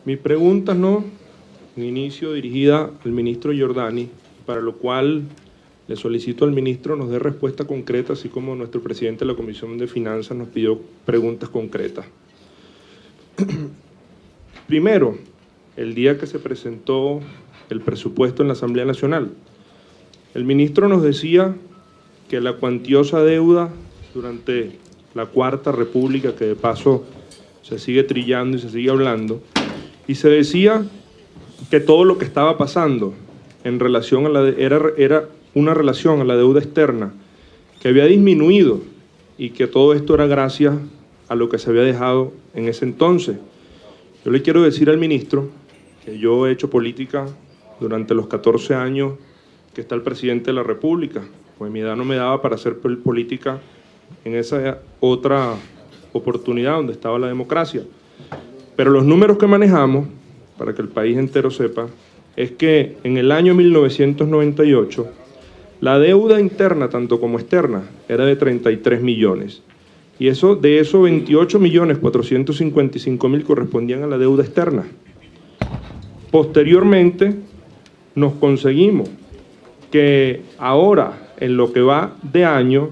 Mi pregunta, ¿no?, en inicio dirigida al ministro Giordani, para lo cual le solicito al ministro nos dé respuesta concreta, así como nuestro presidente de la Comisión de Finanzas nos pidió preguntas concretas. Primero, el día que se presentó el presupuesto en la Asamblea Nacional, el ministro nos decía que la cuantiosa deuda durante la Cuarta República, que de paso se sigue trillando y se sigue hablando, y se decía que todo lo que estaba pasando en relación a era una relación a la deuda externa que había disminuido y que todo esto era gracias a lo que se había dejado en ese entonces. Yo le quiero decir al ministro que yo he hecho política durante los 14 años que está el presidente de la República, pues mi edad no me daba para hacer política en esa otra oportunidad donde estaba la democracia. Pero los números que manejamos, para que el país entero sepa, es que en el año 1998 la deuda interna, tanto como externa, era de 33 millones. Y de esos 28.455.000 correspondían a la deuda externa. Posteriormente nos conseguimos que ahora, en lo que va de año,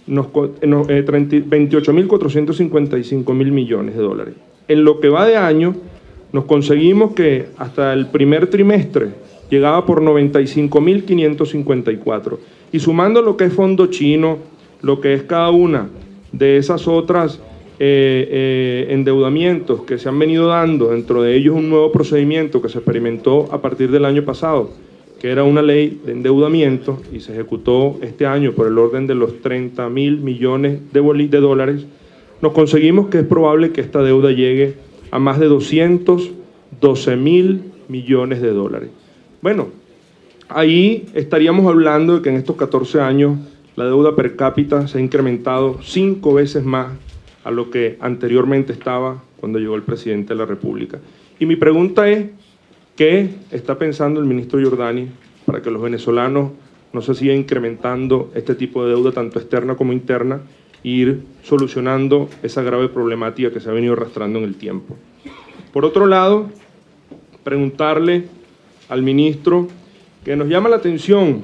28.455.000 millones de dólares. En lo que va de año, nos conseguimos que hasta el primer trimestre llegaba por 95.554. Y sumando lo que es fondo chino, lo que es cada una de esas otras endeudamientos que se han venido dando, dentro de ellos un nuevo procedimiento que se experimentó a partir del año pasado, que era una ley de endeudamiento y se ejecutó este año por el orden de los 30.000 millones de dólares, nos conseguimos que es probable que esta deuda llegue a más de 212.000 millones de dólares. Bueno, ahí estaríamos hablando de que en estos 14 años la deuda per cápita se ha incrementado 5 veces más a lo que anteriormente estaba cuando llegó el presidente de la República. Y mi pregunta es, ¿qué está pensando el ministro Giordani para que los venezolanos no se sigan incrementando este tipo de deuda, tanto externa como interna, e ir solucionando esa grave problemática que se ha venido arrastrando en el tiempo? Por otro lado, preguntarle al ministro que nos llama la atención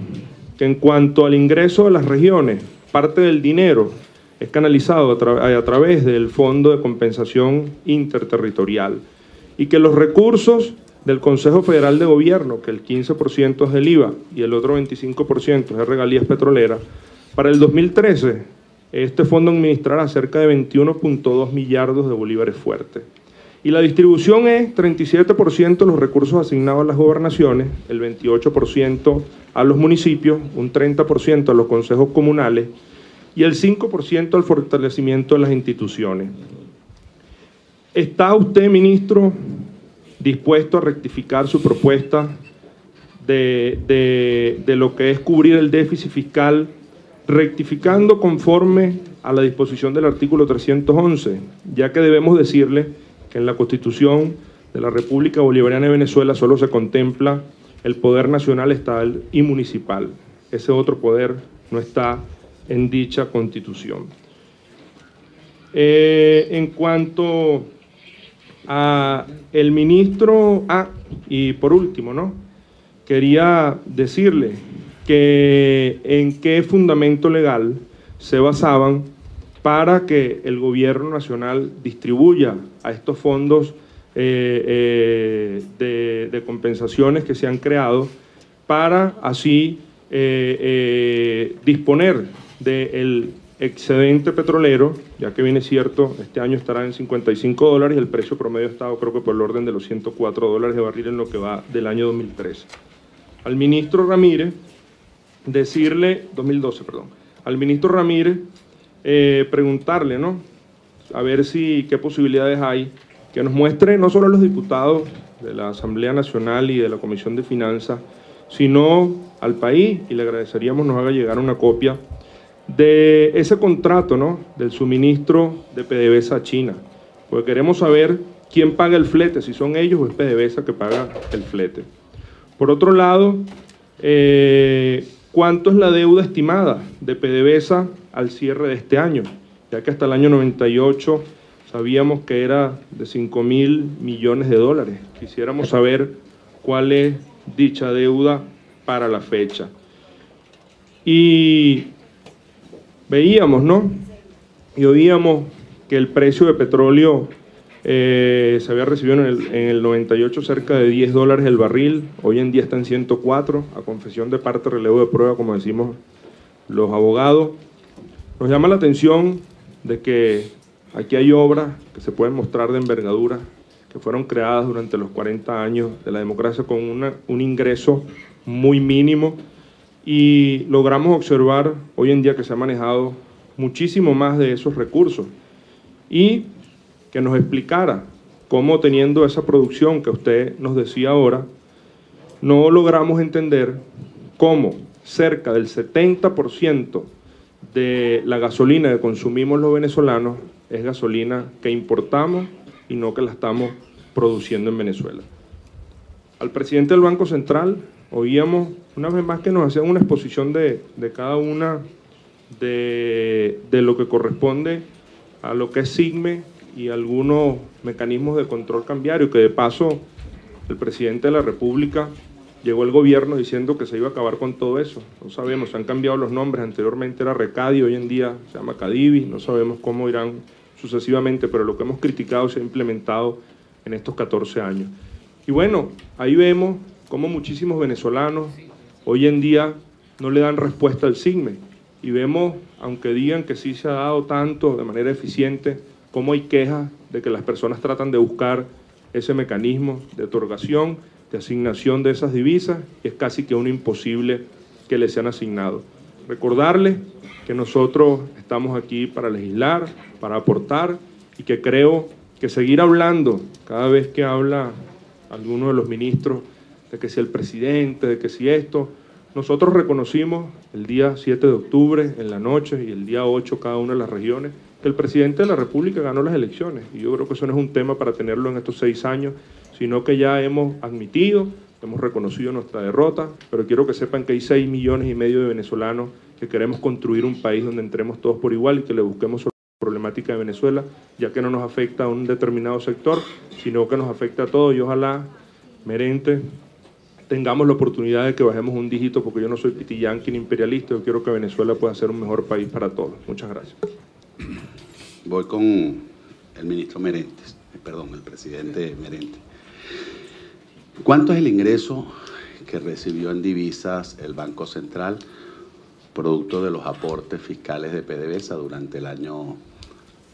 que en cuanto al ingreso de las regiones, parte del dinero es canalizado a través del Fondo de Compensación Interterritorial y que los recursos del Consejo Federal de Gobierno, que el 15% es del IVA y el otro 25% es de regalías petroleras, para el 2013 este fondo administrará cerca de 21.2 millardos de bolívares fuertes. Y la distribución es 37% de los recursos asignados a las gobernaciones, el 28% a los municipios, un 30% a los consejos comunales y el 5% al fortalecimiento de las instituciones. ¿Está usted, ministro, dispuesto a rectificar su propuesta de lo que es cubrir el déficit fiscal, rectificando conforme a la disposición del artículo 311, ya que debemos decirle que en la Constitución de la República Bolivariana de Venezuela solo se contempla el poder nacional, estatal y municipal? Ese otro poder no está en dicha Constitución. En cuanto a el ministro, y por último, ¿no?, quería decirle que en qué fundamento legal se basaban para que el gobierno nacional distribuya a estos fondos de compensaciones que se han creado para así disponer del excedente petrolero, ya que viene cierto, este año estará en $55, el precio promedio ha estado creo que por el orden de los $104 de barril en lo que va del año 2013. Al ministro Ramírez, decirle, 2012, perdón, al ministro Ramírez, preguntarle, ¿no?, a ver qué posibilidades hay, que nos muestre no solo a los diputados de la Asamblea Nacional y de la Comisión de Finanzas, sino al país, y le agradeceríamos nos haga llegar una copia de ese contrato, ¿no?, del suministro de PDVSA a China, porque queremos saber quién paga el flete, si son ellos o es PDVSA que paga el flete. Por otro lado, ¿cuánto es la deuda estimada de PDVSA al cierre de este año? Ya que hasta el año 98 sabíamos que era de 5.000 millones de dólares. Quisiéramos saber cuál es dicha deuda para la fecha. Y veíamos, ¿no? Y oíamos que el precio de petróleo se había recibido en el 98 cerca de $10 el barril, hoy en día está en 104, a confesión de parte, relevo de prueba, como decimos los abogados. Nos llama la atención de que aquí hay obras que se pueden mostrar de envergadura, que fueron creadas durante los 40 años de la democracia con un ingreso muy mínimo, y logramos observar hoy en día que se ha manejado muchísimo más de esos recursos, y que nos explicara cómo, teniendo esa producción que usted nos decía ahora, no logramos entender cómo cerca del 70% de la gasolina que consumimos los venezolanos es gasolina que importamos y no que la estamos produciendo en Venezuela. Al presidente del Banco Central oíamos una vez más que nos hacían una exposición de cada una de lo que corresponde a lo que es SIGME y algunos mecanismos de control cambiario, que de paso el presidente de la República llegó al gobierno diciendo que se iba a acabar con todo eso. No sabemos, se han cambiado los nombres, anteriormente era Recadi, hoy en día se llama Cadivi, no sabemos cómo irán sucesivamente, pero lo que hemos criticado se ha implementado en estos 14 años. Y bueno, ahí vemos cómo muchísimos venezolanos hoy en día no le dan respuesta al SIGME, y vemos, aunque digan que sí se ha dado tanto de manera eficiente, cómo hay quejas de que las personas tratan de buscar ese mecanismo de otorgación, de asignación de esas divisas, y es casi que un imposible que les sean asignados. Recordarles que nosotros estamos aquí para legislar, para aportar, y que creo que seguir hablando cada vez que habla alguno de los ministros de que si el presidente, de que si esto, nosotros reconocimos el día 7 de octubre en la noche y el día 8 cada una de las regiones que el presidente de la República ganó las elecciones, y yo creo que eso no es un tema para tenerlo en estos 6 años, sino que ya hemos admitido, hemos reconocido nuestra derrota, pero quiero que sepan que hay 6,5 millones de venezolanos que queremos construir un país donde entremos todos por igual y que le busquemos la problemática de Venezuela, ya que no nos afecta a un determinado sector, sino que nos afecta a todos, y ojalá, Merente, tengamos la oportunidad de que bajemos un dígito, porque yo no soy pitiyanqui ni imperialista, yo quiero que Venezuela pueda ser un mejor país para todos. Muchas gracias. Voy con el ministro Merentes, el presidente Merentes. ¿Cuánto es el ingreso que recibió en divisas el Banco Central producto de los aportes fiscales de PDVSA durante el año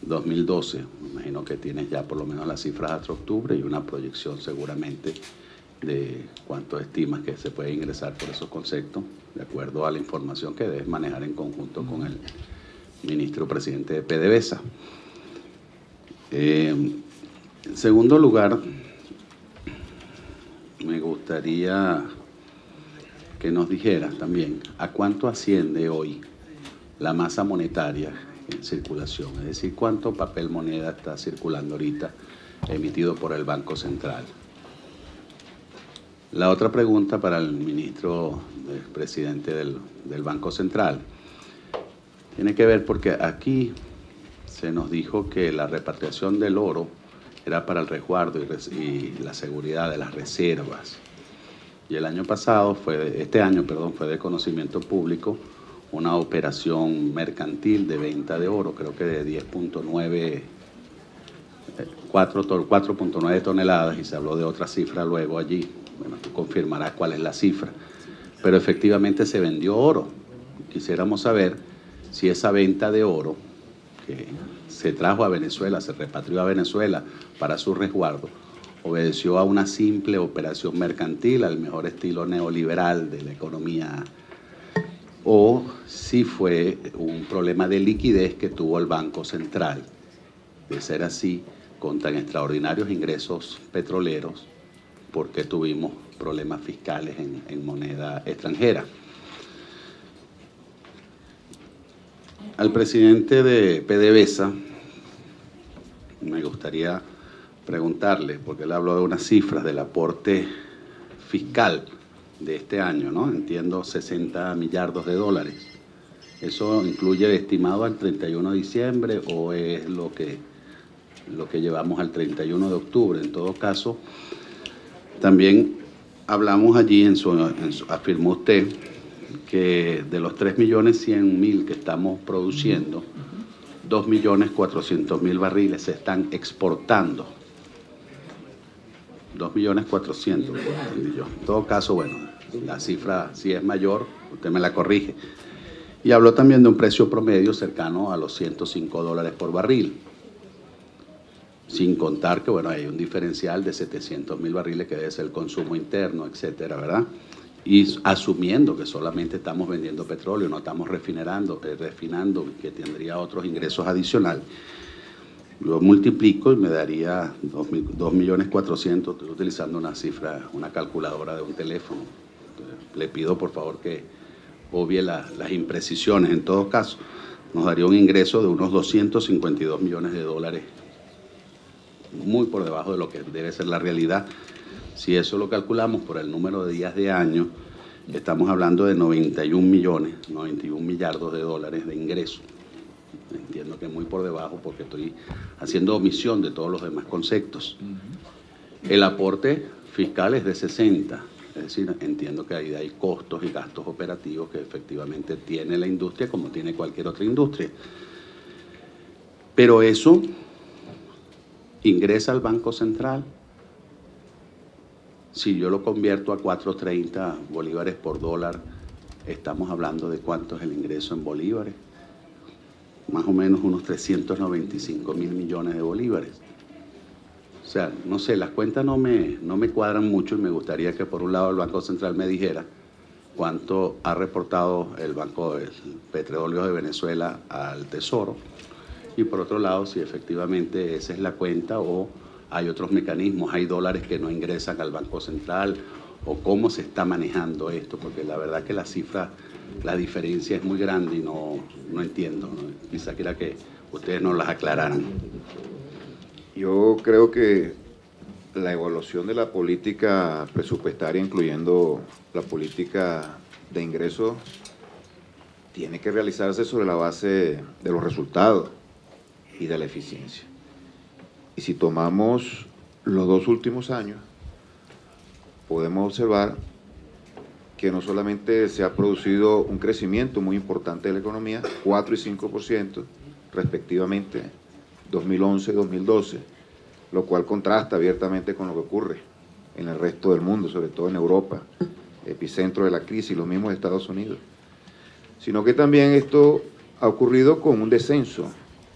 2012? Me imagino que tienes ya por lo menos las cifras hasta octubre y una proyección seguramente de cuánto estimas que se puede ingresar por esos conceptos, de acuerdo a la información que debes manejar en conjunto con el ministro presidente de PDVSA. En segundo lugar, me gustaría que nos dijeras también a cuánto asciende hoy la masa monetaria en circulación, es decir, cuánto papel moneda está circulando ahorita emitido por el Banco Central. La otra pregunta para el ministro, el presidente del Banco Central, tiene que ver porque aquí se nos dijo que la repatriación del oro era para el resguardo y la seguridad de las reservas. Y el año pasado, este año fue de conocimiento público una operación mercantil de venta de oro, creo que de 4.9 toneladas, y se habló de otra cifra luego allí. Bueno, tú confirmarás cuál es la cifra. Pero efectivamente se vendió oro. Quisiéramos saber si esa venta de oro que se trajo a Venezuela, se repatrió a Venezuela para su resguardo, obedeció a una simple operación mercantil, al mejor estilo neoliberal de la economía, o si fue un problema de liquidez que tuvo el Banco Central. De ser así, con tan extraordinarios ingresos petroleros, porque tuvimos problemas fiscales en moneda extranjera. Al presidente de PDVSA me gustaría preguntarle, porque él habló de unas cifras del aporte fiscal de este año, ¿no? Entiendo 60 millardos de dólares. ¿Eso incluye el estimado al 31 de diciembre o es lo que lo que llevamos al 31 de octubre. En todo caso, también hablamos allí, afirmó usted, que de los 3.100.000 que estamos produciendo, 2.400.000 barriles se están exportando. 2.400.000. En todo caso, bueno, la cifra sí es mayor, usted me la corrige. Y habló también de un precio promedio cercano a los $105 por barril. Sin contar que, bueno, hay un diferencial de 700.000 barriles que debe ser el consumo interno, etcétera, ¿verdad? Y asumiendo que solamente estamos vendiendo petróleo, no estamos refinando, que tendría otros ingresos adicionales. Lo multiplico y me daría 2.400.000, estoy utilizando una cifra, una calculadora de un teléfono. Entonces, le pido por favor que obvie las imprecisiones. En todo caso, nos daría un ingreso de unos 252 millones de dólares, muy por debajo de lo que debe ser la realidad. Si eso lo calculamos por el número de días de año, estamos hablando de 91 millardos de dólares de ingresos. Entiendo que muy por debajo porque estoy haciendo omisión de todos los demás conceptos. El aporte fiscal es de 60, es decir, entiendo que ahí hay costos y gastos operativos que efectivamente tiene la industria como tiene cualquier otra industria. Pero eso ingresa al Banco Central. Si yo lo convierto a 4.30 bolívares por dólar, estamos hablando de cuánto es el ingreso en bolívares. Más o menos unos 395.000 millones de bolívares. O sea, no sé, las cuentas no me cuadran mucho y me gustaría que por un lado el Banco Central me dijera cuánto ha reportado el Banco de Petróleos de Venezuela al Tesoro y por otro lado si efectivamente esa es la cuenta o hay otros mecanismos, hay dólares que no ingresan al Banco Central o cómo se está manejando esto, porque la verdad que la cifra, la diferencia es muy grande y no entiendo, ¿no? Quizá quiera que ustedes nos las aclararan. Yo creo que la evaluación de la política presupuestaria, incluyendo la política de ingresos, tiene que realizarse sobre la base de los resultados y de la eficiencia. Y si tomamos los 2 últimos años, podemos observar que no solamente se ha producido un crecimiento muy importante de la economía, 4 y 5% respectivamente, 2011 y 2012, lo cual contrasta abiertamente con lo que ocurre en el resto del mundo, sobre todo en Europa, epicentro de la crisis, lo mismo en Estados Unidos. Sino que también esto ha ocurrido con un descenso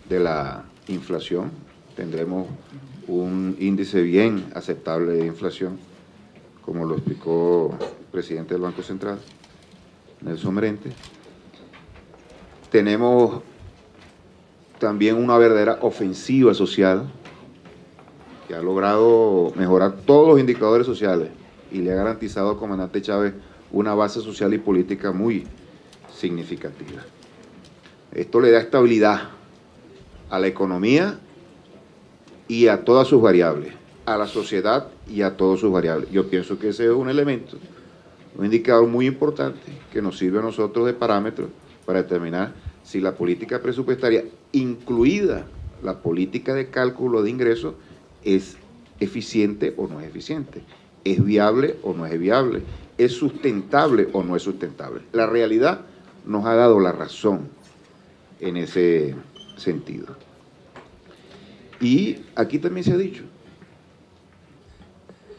de la inflación. Tendremos un índice bien aceptable de inflación, como lo explicó el presidente del Banco Central, Nelson Merente. Tenemos también una verdadera ofensiva social que ha logrado mejorar todos los indicadores sociales y le ha garantizado al comandante Chávez una base social y política muy significativa. Esto le da estabilidad a la economía y a todas sus variables, a la sociedad y a todas sus variables. Yo pienso que ese es un elemento, un indicador muy importante que nos sirve a nosotros de parámetro para determinar si la política presupuestaria, incluida la política de cálculo de ingresos, es eficiente o no es eficiente, es viable o no es viable, es sustentable o no es sustentable. La realidad nos ha dado la razón en ese sentido. Y aquí también se ha dicho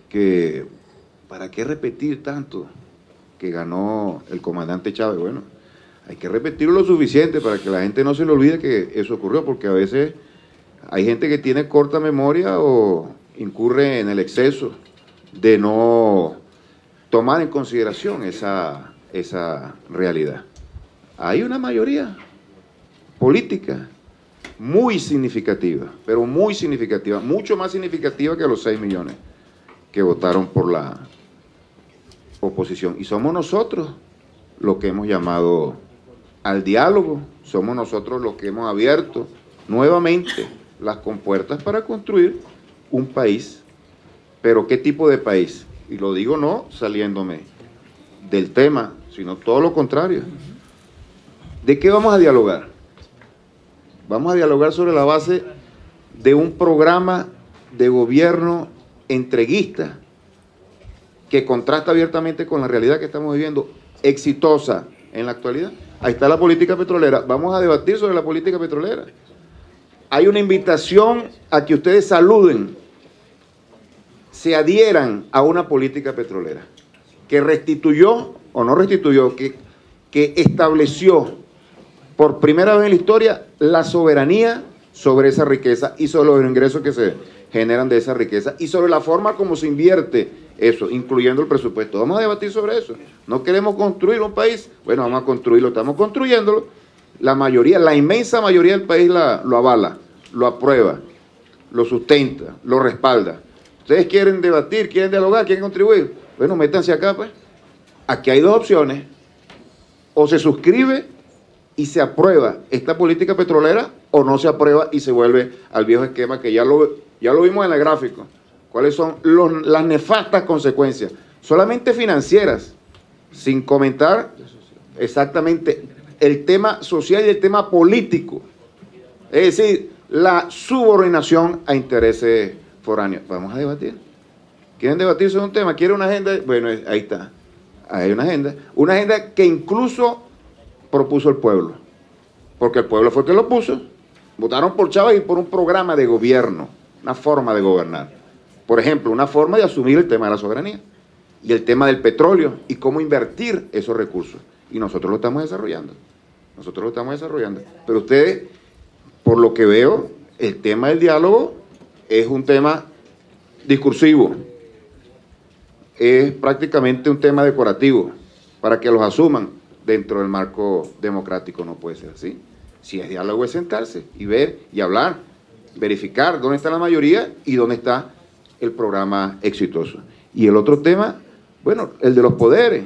que ¿para qué repetir tanto que ganó el comandante Chávez? Bueno, hay que repetirlo lo suficiente para que la gente no se le olvide que eso ocurrió, porque a veces hay gente que tiene corta memoria o incurre en el exceso de no tomar en consideración esa realidad. Hay una mayoría política muy significativa, pero muy significativa, mucho más significativa que los 6 millones que votaron por la oposición. Y somos nosotros los que hemos llamado al diálogo, somos nosotros los que hemos abierto nuevamente las compuertas para construir un país. Pero ¿qué tipo de país? Y lo digo no saliéndome del tema, sino todo lo contrario. ¿De qué vamos a dialogar? Vamos a dialogar sobre la base de un programa de gobierno entreguista que contrasta abiertamente con la realidad que estamos viviendo, exitosa en la actualidad. Ahí está la política petrolera. Vamos a debatir sobre la política petrolera. Hay una invitación a que ustedes saluden, se adhieran a una política petrolera que restituyó, o no restituyó, que estableció por primera vez en la historia la soberanía sobre esa riqueza y sobre los ingresos que se generan de esa riqueza y sobre la forma como se invierte eso, incluyendo el presupuesto. Vamos a debatir sobre eso. No queremos construir un país, bueno, vamos a construirlo, estamos construyéndolo. La mayoría, la inmensa mayoría del país lo avala, lo aprueba, lo sustenta, lo respalda. Ustedes quieren debatir, quieren dialogar, quieren contribuir. Bueno, métanse acá, pues. Aquí hay dos opciones. O se suscribe y se aprueba esta política petrolera, o no se aprueba y se vuelve al viejo esquema que ya lo vimos en el gráfico. ¿Cuáles son las nefastas consecuencias? Solamente financieras, sin comentar exactamente el tema social y el tema político. Es decir, la subordinación a intereses foráneos. Vamos a debatir. ¿Quieren debatir sobre un tema? ¿Quieren una agenda? Bueno, ahí está. Hay una agenda que incluso propuso el pueblo. Porque el pueblo fue el que lo puso. Votaron por Chávez y por un programa de gobierno, una forma de gobernar. Por ejemplo, una forma de asumir el tema de la soberanía y el tema del petróleo y cómo invertir esos recursos. Y nosotros lo estamos desarrollando. Nosotros lo estamos desarrollando. Pero ustedes, por lo que veo, el tema del diálogo es un tema discursivo. Es prácticamente un tema decorativo para que los asuman dentro del marco democrático. No puede ser así. Si es diálogo es sentarse y ver y hablar, verificar dónde está la mayoría y dónde está el programa exitoso. Y el otro tema, bueno, el de los poderes.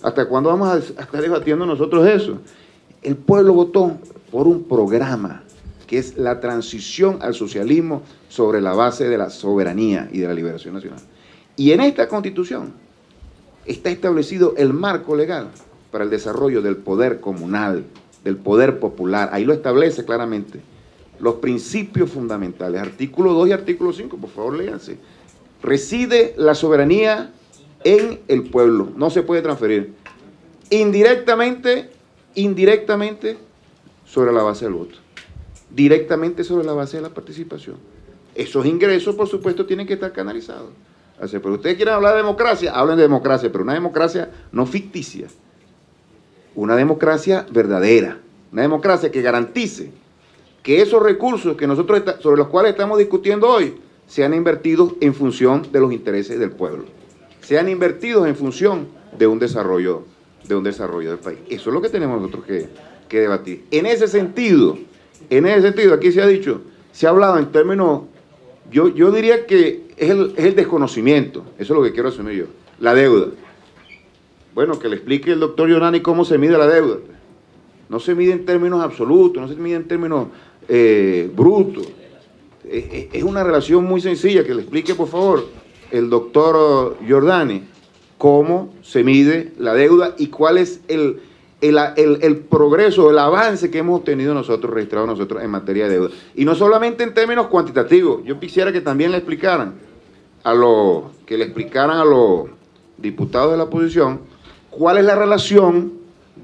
¿Hasta cuándo vamos a estar debatiendo nosotros eso? El pueblo votó por un programa que es la transición al socialismo sobre la base de la soberanía y de la liberación nacional. Y en esta Constitución está establecido el marco legal para el desarrollo del poder comunal, del poder popular. Ahí lo establece claramente. Los principios fundamentales, artículo 2 y artículo 5, por favor, léanse. Reside la soberanía en el pueblo, no se puede transferir. Indirectamente sobre la base del voto. Directamente sobre la base de la participación. Esos ingresos, por supuesto, tienen que estar canalizados. Pero ustedes quieren hablar de democracia, hablen de democracia, pero una democracia no ficticia. Una democracia verdadera. Una democracia que garantice que esos recursos que nosotros sobre los cuales estamos discutiendo hoy sean invertidos en función de los intereses del pueblo, sean invertidos en función de un desarrollo del país. Eso es lo que tenemos nosotros que debatir. En ese sentido, aquí se ha dicho, se ha hablado en términos, yo diría que es el desconocimiento, eso es lo que quiero asumir yo, la deuda. Bueno, que le explique el doctor Giordani cómo se mide la deuda. No se mide en términos absolutos, no se mide en términos brutos. Es una relación muy sencilla, que le explique, por favor, el doctor Giordani cómo se mide la deuda y cuál es el progreso, el avance que hemos obtenido nosotros, registrado nosotros en materia de deuda. Y no solamente en términos cuantitativos. Yo quisiera que también le explicaran a los diputados de la oposición cuál es la relación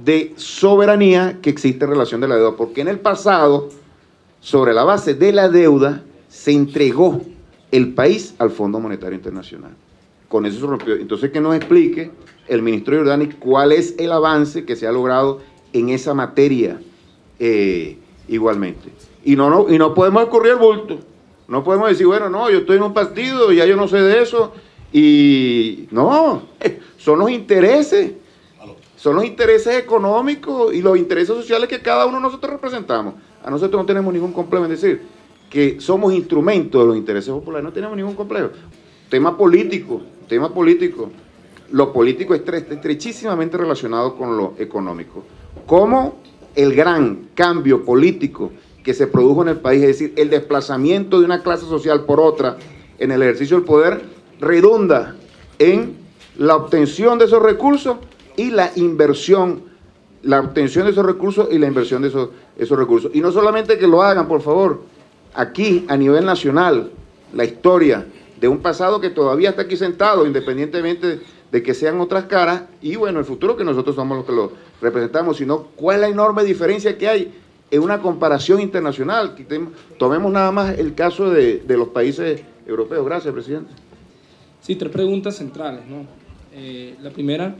de soberanía que existe en relación de la deuda, porque en el pasado, sobre la base de la deuda, se entregó el país al Fondo Monetario Internacional. Con eso se rompió. Entonces, que nos explique el ministro Giordani cuál es el avance que se ha logrado en esa materia igualmente. Y no podemos escurrir el bulto. No podemos decir, bueno, no, yo estoy en un partido, ya yo no sé de eso. Y no, son los intereses. Son los intereses económicos y los intereses sociales que cada uno de nosotros representamos. A nosotros no tenemos ningún complejo en decir que somos instrumentos de los intereses populares, no tenemos ningún complejo. Tema político. Lo político está estrechísimamente relacionado con lo económico. Como el gran cambio político que se produjo en el país, es decir, el desplazamiento de una clase social por otra en el ejercicio del poder, redunda en la obtención de esos recursos y la inversión, la obtención de esos recursos y la inversión de esos recursos. Y no solamente que lo hagan, por favor, aquí a nivel nacional la historia de un pasado que todavía está aquí sentado, independientemente de que sean otras caras, y bueno, el futuro que nosotros somos los que lo representamos, sino cuál es la enorme diferencia que hay en una comparación internacional. Tomemos nada más el caso de los países europeos. Gracias, presidente. Sí, 3 preguntas centrales, ¿no? La primera,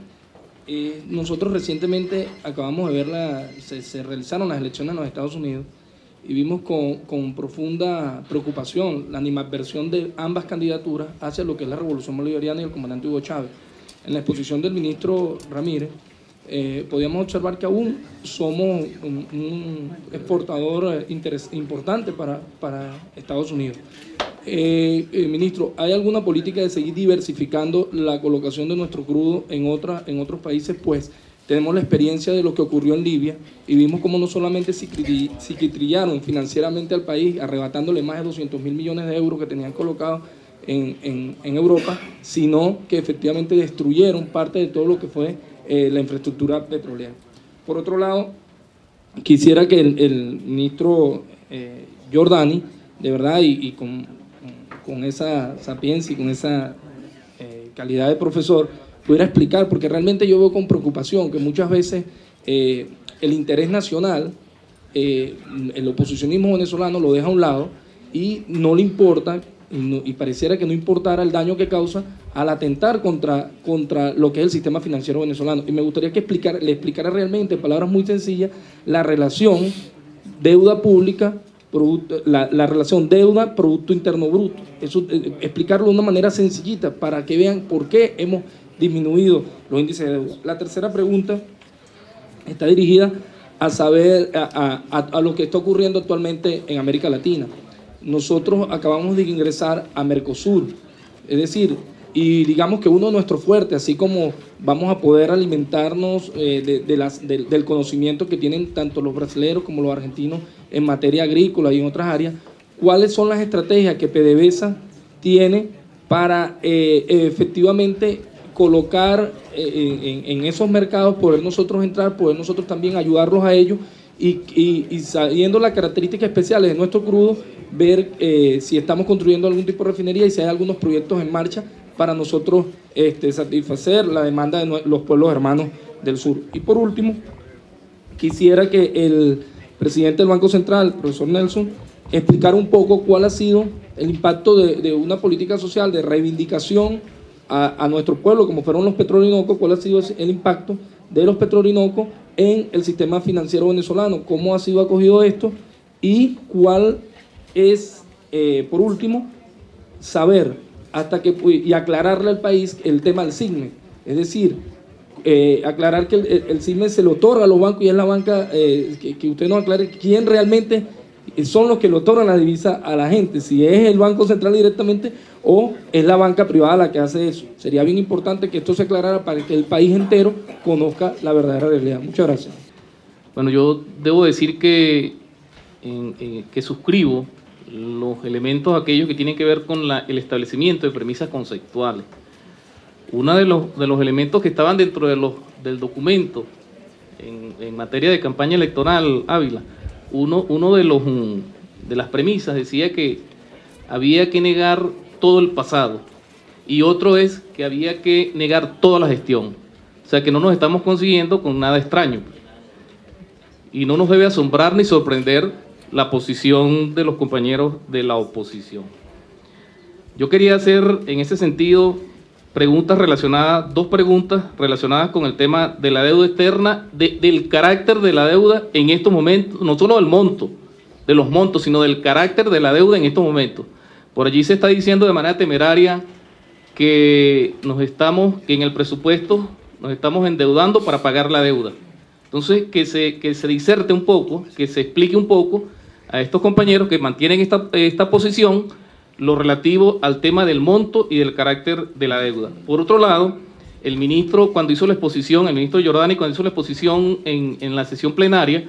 nosotros recientemente acabamos de ver, se realizaron las elecciones en los Estados Unidos y vimos con profunda preocupación la animadversión de ambas candidaturas hacia lo que es la revolución bolivariana y el comandante Hugo Chávez. En la exposición del ministro Ramírez, podíamos observar que aún somos un exportador importante para Estados Unidos. Ministro, ¿hay alguna política de seguir diversificando la colocación de nuestro crudo en otros países? Pues tenemos la experiencia de lo que ocurrió en Libia y vimos cómo no solamente psiquitrillaron financieramente al país, arrebatándole más de 200.000 millones de euros que tenían colocados en Europa, sino que efectivamente destruyeron parte de todo lo que fue la infraestructura petrolera. Por otro lado, quisiera que el ministro Giordani, de verdad, y con esa sapiencia y con esa calidad de profesor, pudiera explicar, porque realmente yo veo con preocupación que muchas veces el interés nacional, el oposicionismo venezolano lo deja a un lado y no le importa, y pareciera que no importara el daño que causa al atentar contra lo que es el sistema financiero venezolano. Y me gustaría que le explicara realmente, en palabras muy sencillas, la relación deuda pública, la relación deuda, Producto Interno Bruto. Eso, explicarlo de una manera sencillita para que vean por qué hemos disminuido los índices de deuda. La tercera pregunta está dirigida a saber a lo que está ocurriendo actualmente en América Latina. Nosotros acabamos de ingresar a Mercosur, es decir, y digamos que uno de nuestros fuertes, así como vamos a poder alimentarnos del conocimiento que tienen tanto los brasileños como los argentinos en materia agrícola y en otras áreas, ¿cuáles son las estrategias que PDVSA tiene para efectivamente colocar en esos mercados, poder nosotros entrar, poder nosotros también ayudarlos a ellos y sabiendo las características especiales de nuestro crudo, ver si estamos construyendo algún tipo de refinería y si hay algunos proyectos en marcha para nosotros satisfacer la demanda de los pueblos hermanos del sur? Y por último, quisiera que el presidente del Banco Central, el profesor Nelson, explicara un poco cuál ha sido el impacto de una política social de reivindicación a nuestro pueblo, como fueron los petrolinocos, cuál ha sido el impacto de los petrolinocos en el sistema financiero venezolano, cómo ha sido acogido esto y cuál es, por último, saber y aclararle al país el tema del SIGME, es decir, aclarar que el SIGME se le otorga a los bancos y es la banca, que usted nos aclare quién realmente son los que le otorgan la divisa a la gente, si es el Banco Central directamente o es la banca privada la que hace eso. Sería bien importante que esto se aclarara para que el país entero conozca la verdadera realidad. Muchas gracias. Bueno, yo debo decir que suscribo los elementos aquellos que tienen que ver con el establecimiento de premisas conceptuales. Uno de los elementos que estaban dentro del documento en materia de campaña electoral, Ávila, uno de las premisas decía que había que negar todo el pasado y otro es que había que negar toda la gestión. O sea que no nos estamos consiguiendo con nada extraño y no nos debe asombrar ni sorprender la posición de los compañeros de la oposición. Yo quería hacer en ese sentido dos preguntas relacionadas con el tema de la deuda externa, del carácter de la deuda en estos momentos, no solo del monto, de los montos, sino del carácter de la deuda en estos momentos. Por allí se está diciendo de manera temeraria que en el presupuesto nos estamos endeudando para pagar la deuda. Entonces, que se diserte un poco, que se explique un poco a estos compañeros que mantienen esta posición, lo relativo al tema del monto y del carácter de la deuda. Por otro lado, el ministro Giordani, cuando hizo la exposición en la sesión plenaria,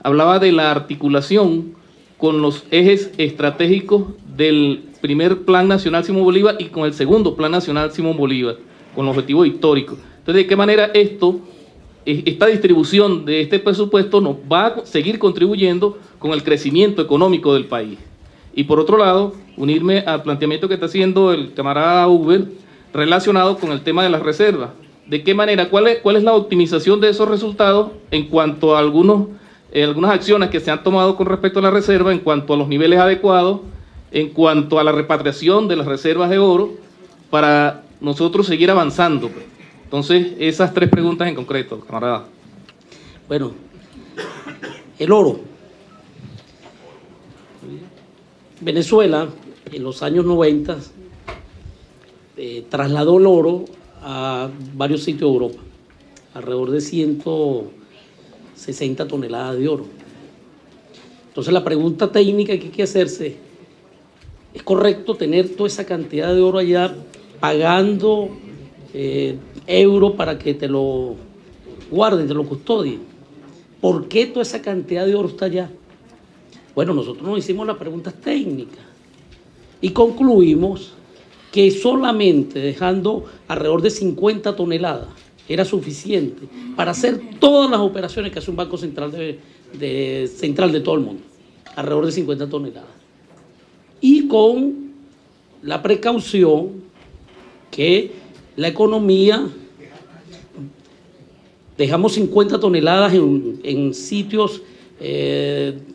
hablaba de la articulación con los ejes estratégicos del primer Plan Nacional Simón Bolívar y con el segundo Plan Nacional Simón Bolívar, con los objetivos históricos. Entonces, ¿de qué manera esta distribución de este presupuesto nos va a seguir contribuyendo con el crecimiento económico del país? Y por otro lado, unirme al planteamiento que está haciendo el camarada Uber relacionado con el tema de las reservas. ¿De qué manera? ¿Cuál es la optimización de esos resultados en cuanto a algunas acciones que se han tomado con respecto a la reserva, en cuanto a los niveles adecuados, en cuanto a la repatriación de las reservas de oro, para nosotros seguir avanzando? Entonces, esas tres preguntas en concreto, camarada. Bueno, el oro. Venezuela, en los años 90, trasladó el oro a varios sitios de Europa, alrededor de 160 toneladas de oro. Entonces, la pregunta técnica que hay que hacerse, ¿es correcto tener toda esa cantidad de oro allá pagando euros para que te lo guarden, te lo custodien? ¿Por qué toda esa cantidad de oro está allá? Bueno, nosotros nos hicimos las preguntas técnicas y concluimos que solamente dejando alrededor de 50 toneladas era suficiente para hacer todas las operaciones que hace un banco central central de todo el mundo, alrededor de 50 toneladas. Y con la precaución que la economía, dejamos 50 toneladas en sitios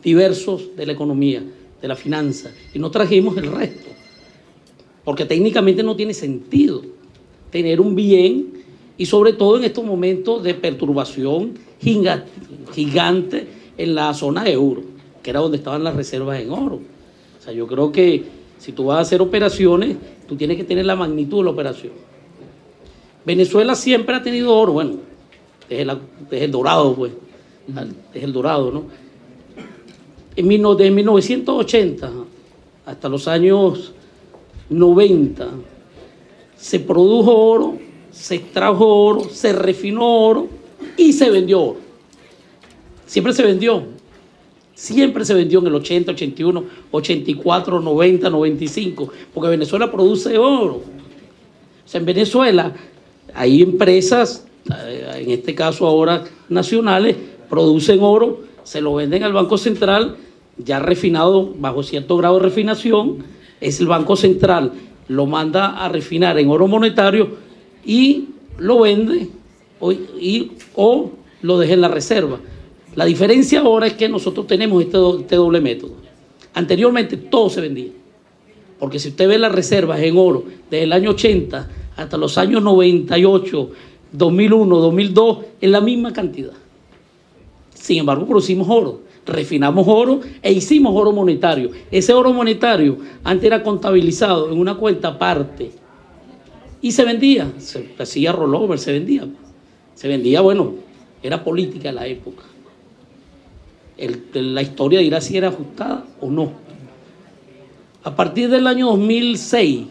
diversos de la economía, de la finanza, y no trajimos el resto, porque técnicamente no tiene sentido tener un bien, y sobre todo en estos momentos de perturbación gigante en la zona euro, que era donde estaban las reservas en oro. O sea, yo creo que si tú vas a hacer operaciones, tú tienes que tener la magnitud de la operación. Venezuela siempre ha tenido oro, bueno, desde el Dorado, pues, desde el Dorado, ¿no? De 1980 hasta los años 90 se produjo oro, se extrajo oro, se refinó oro y se vendió oro. Siempre se vendió en el 80, 81, 84, 90, 95, porque Venezuela produce oro. O sea, en Venezuela hay empresas, en este caso ahora nacionales, producen oro, se lo venden al Banco Central, ya refinado bajo cierto grado de refinación, es el Banco Central, lo manda a refinar en oro monetario y lo vende o lo deja en la reserva. La diferencia ahora es que nosotros tenemos este doble método. Anteriormente todo se vendía, porque si usted ve las reservas en oro desde el año 80 hasta los años 98, 2001, 2002, es la misma cantidad. Sin embargo, producimos oro, refinamos oro e hicimos oro monetario. Ese oro monetario antes era contabilizado en una cuenta aparte y se vendía, se hacía rollover, se vendía, bueno, era política la época. La historia dirá si era ajustada o no. A partir del año 2006,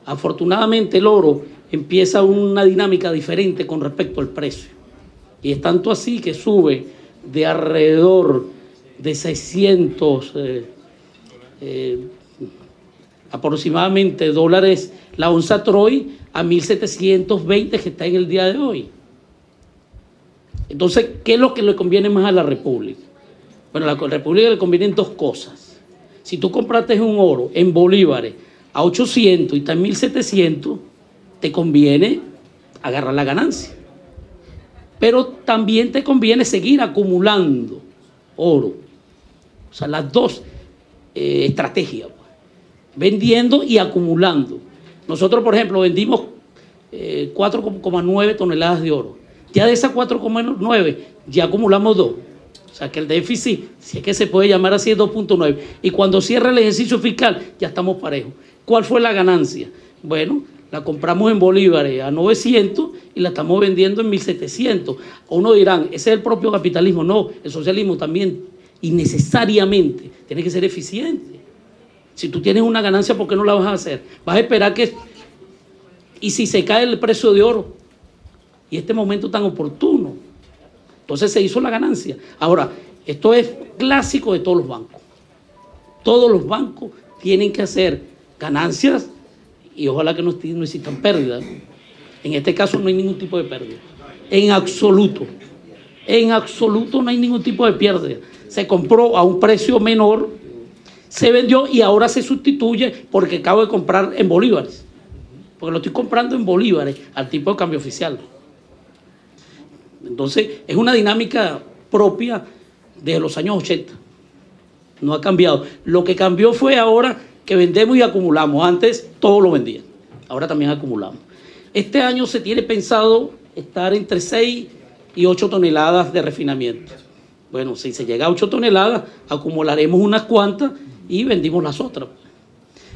afortunadamente el oro empieza una dinámica diferente con respecto al precio. Y es tanto así que sube de alrededor de 600 aproximadamente dólares la onza Troy a 1.720 que está en el día de hoy. Entonces, ¿qué es lo que le conviene más a la República? Bueno, a la República le convienen dos cosas. Si tú compraste un oro en bolívares a 800 y está en 1.700, te conviene agarrar la ganancia. Pero también te conviene seguir acumulando oro. O sea, las dos estrategias, pues. Vendiendo y acumulando. Nosotros, por ejemplo, vendimos 4,9 toneladas de oro. Ya de esas 4,9 ya acumulamos 2. O sea que el déficit, si es que se puede llamar así, es 2,9. Y cuando cierra el ejercicio fiscal, ya estamos parejos. ¿Cuál fue la ganancia? Bueno, la compramos en bolívares a 900 y la estamos vendiendo en 1.700. Uno dirán, ese es el propio capitalismo. No, el socialismo también, y necesariamente, tiene que ser eficiente. Si tú tienes una ganancia, ¿por qué no la vas a hacer? Vas a esperar que... Y si se cae el precio de oro, y este momento tan oportuno, entonces se hizo la ganancia. Ahora, esto es clásico de todos los bancos. Todos los bancos tienen que hacer ganancias y ojalá que no existan pérdidas. En este caso no hay ningún tipo de pérdida. En absoluto. En absoluto no hay ningún tipo de pérdida. Se compró a un precio menor Se vendió y ahora se sustituye porque acabo de comprar en bolívares. Porque lo estoy comprando en bolívares al tipo de cambio oficial. Entonces, es una dinámica propia de los años 80. No ha cambiado. Lo que cambió fue ahora que vendemos y acumulamos. Antes todo lo vendían. Ahora también acumulamos. Este año se tiene pensado estar entre 6 y 8 toneladas de refinamiento. Bueno, si se llega a 8 toneladas, acumularemos unas cuantas y vendimos las otras.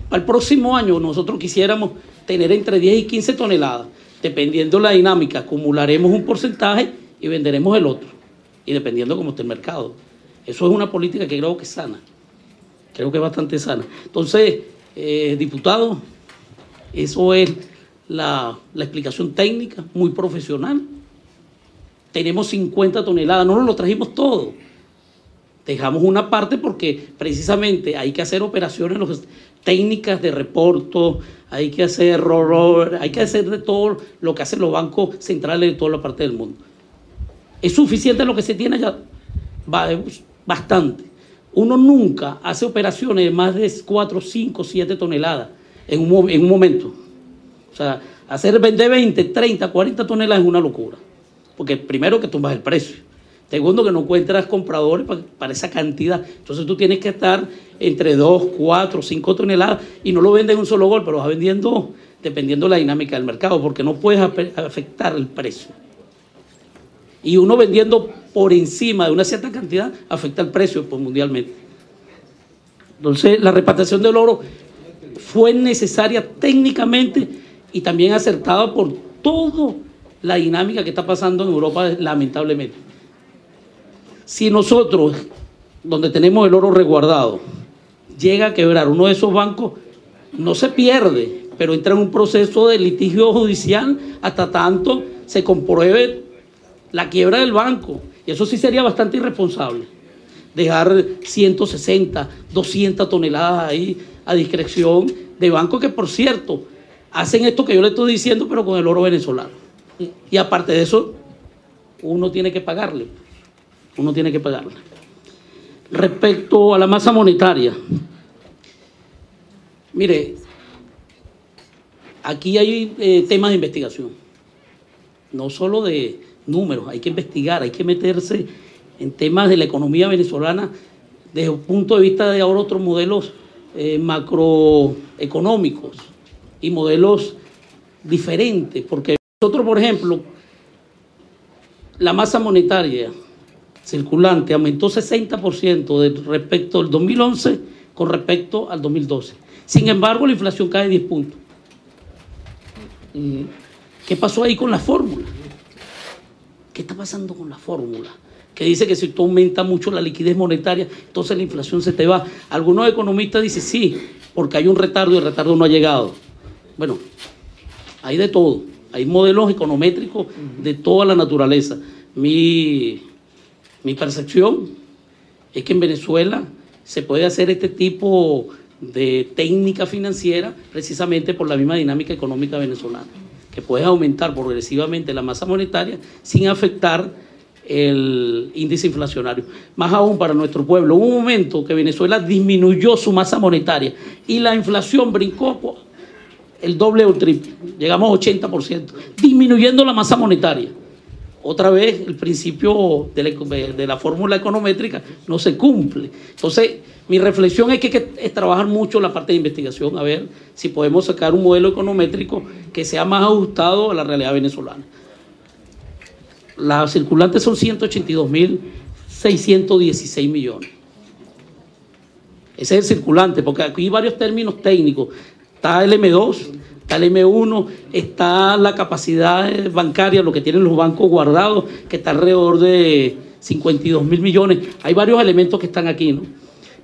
Para el próximo año nosotros quisiéramos tener entre 10 y 15 toneladas. Dependiendo de la dinámica, acumularemos un porcentaje y venderemos el otro. Y dependiendo cómo esté el mercado. Eso es una política que creo que es sana. Creo que es bastante sana. Entonces, diputado, eso es la explicación técnica, muy profesional. Tenemos 50 toneladas, no nos lo trajimos todo. Dejamos una parte porque precisamente hay que hacer operaciones técnicas de reporto, hay que hacer hay que hacer de todo lo que hacen los bancos centrales de toda la parte del mundo. ¿Es suficiente lo que se tiene allá? Bastante. Uno nunca hace operaciones de más de 4, 5, 7 toneladas en un momento. O sea, vender 20, 30, 40 toneladas es una locura. Porque primero que tumbas el precio. Segundo que no encuentras compradores para esa cantidad. Entonces tú tienes que estar entre 2, 4, 5 toneladas y no lo vendes en un solo golpe, lo vas vendiendo dependiendo de la dinámica del mercado, porque no puedes afectar el precio. Y uno vendiendo por encima de una cierta cantidad afecta el precio pues, mundialmente. Entonces la repatriación del oro fue necesaria técnicamente y también acertada por toda la dinámica que está pasando en Europa, lamentablemente. Si nosotros, donde tenemos el oro resguardado, llega a quebrar uno de esos bancos, no se pierde, pero entra en un proceso de litigio judicial hasta tanto se compruebe la quiebra del banco. Y eso sí sería bastante irresponsable. Dejar 160, 200 toneladas ahí a discreción de bancos que, por cierto, hacen esto que yo le estoy diciendo, pero con el oro venezolano. Y aparte de eso, uno tiene que pagarle. Uno tiene que pagarle. Respecto a la masa monetaria, mire, aquí hay temas de investigación. No solo de números, hay que investigar, hay que meterse en temas de la economía venezolana desde un punto de vista de ahora otros modelos macroeconómicos y modelos diferentes, porque nosotros, por ejemplo, la masa monetaria circulante aumentó 60% respecto al 2011 con respecto al 2012. Sin embargo, la inflación cae 10 puntos. ¿Qué pasó ahí con la fórmula? ¿Qué está pasando con la fórmula? Que dice que si tú aumentas mucho la liquidez monetaria, entonces la inflación se te va. Algunos economistas dicen sí, porque hay un retardo y el retardo no ha llegado. Bueno, hay de todo. Hay modelos econométricos de toda la naturaleza. Mi percepción es que en Venezuela se puede hacer este tipo de técnica financiera precisamente por la misma dinámica económica venezolana, que puedes aumentar progresivamente la masa monetaria sin afectar el índice inflacionario. Más aún para nuestro pueblo, hubo un momento que Venezuela disminuyó su masa monetaria y la inflación brincó el doble o el triple, llegamos a 80%, disminuyendo la masa monetaria. Otra vez el principio de la fórmula econométrica no se cumple. Entonces, mi reflexión es que hay que trabajar mucho la parte de investigación, a ver si podemos sacar un modelo econométrico que sea más ajustado a la realidad venezolana. Las circulantes son 182.616 millones. Ese es el circulante, porque aquí hay varios términos técnicos. Está el M2, está el M1, está la capacidad bancaria, lo que tienen los bancos guardados, que está alrededor de 52.000 millones. Hay varios elementos que están aquí, ¿no?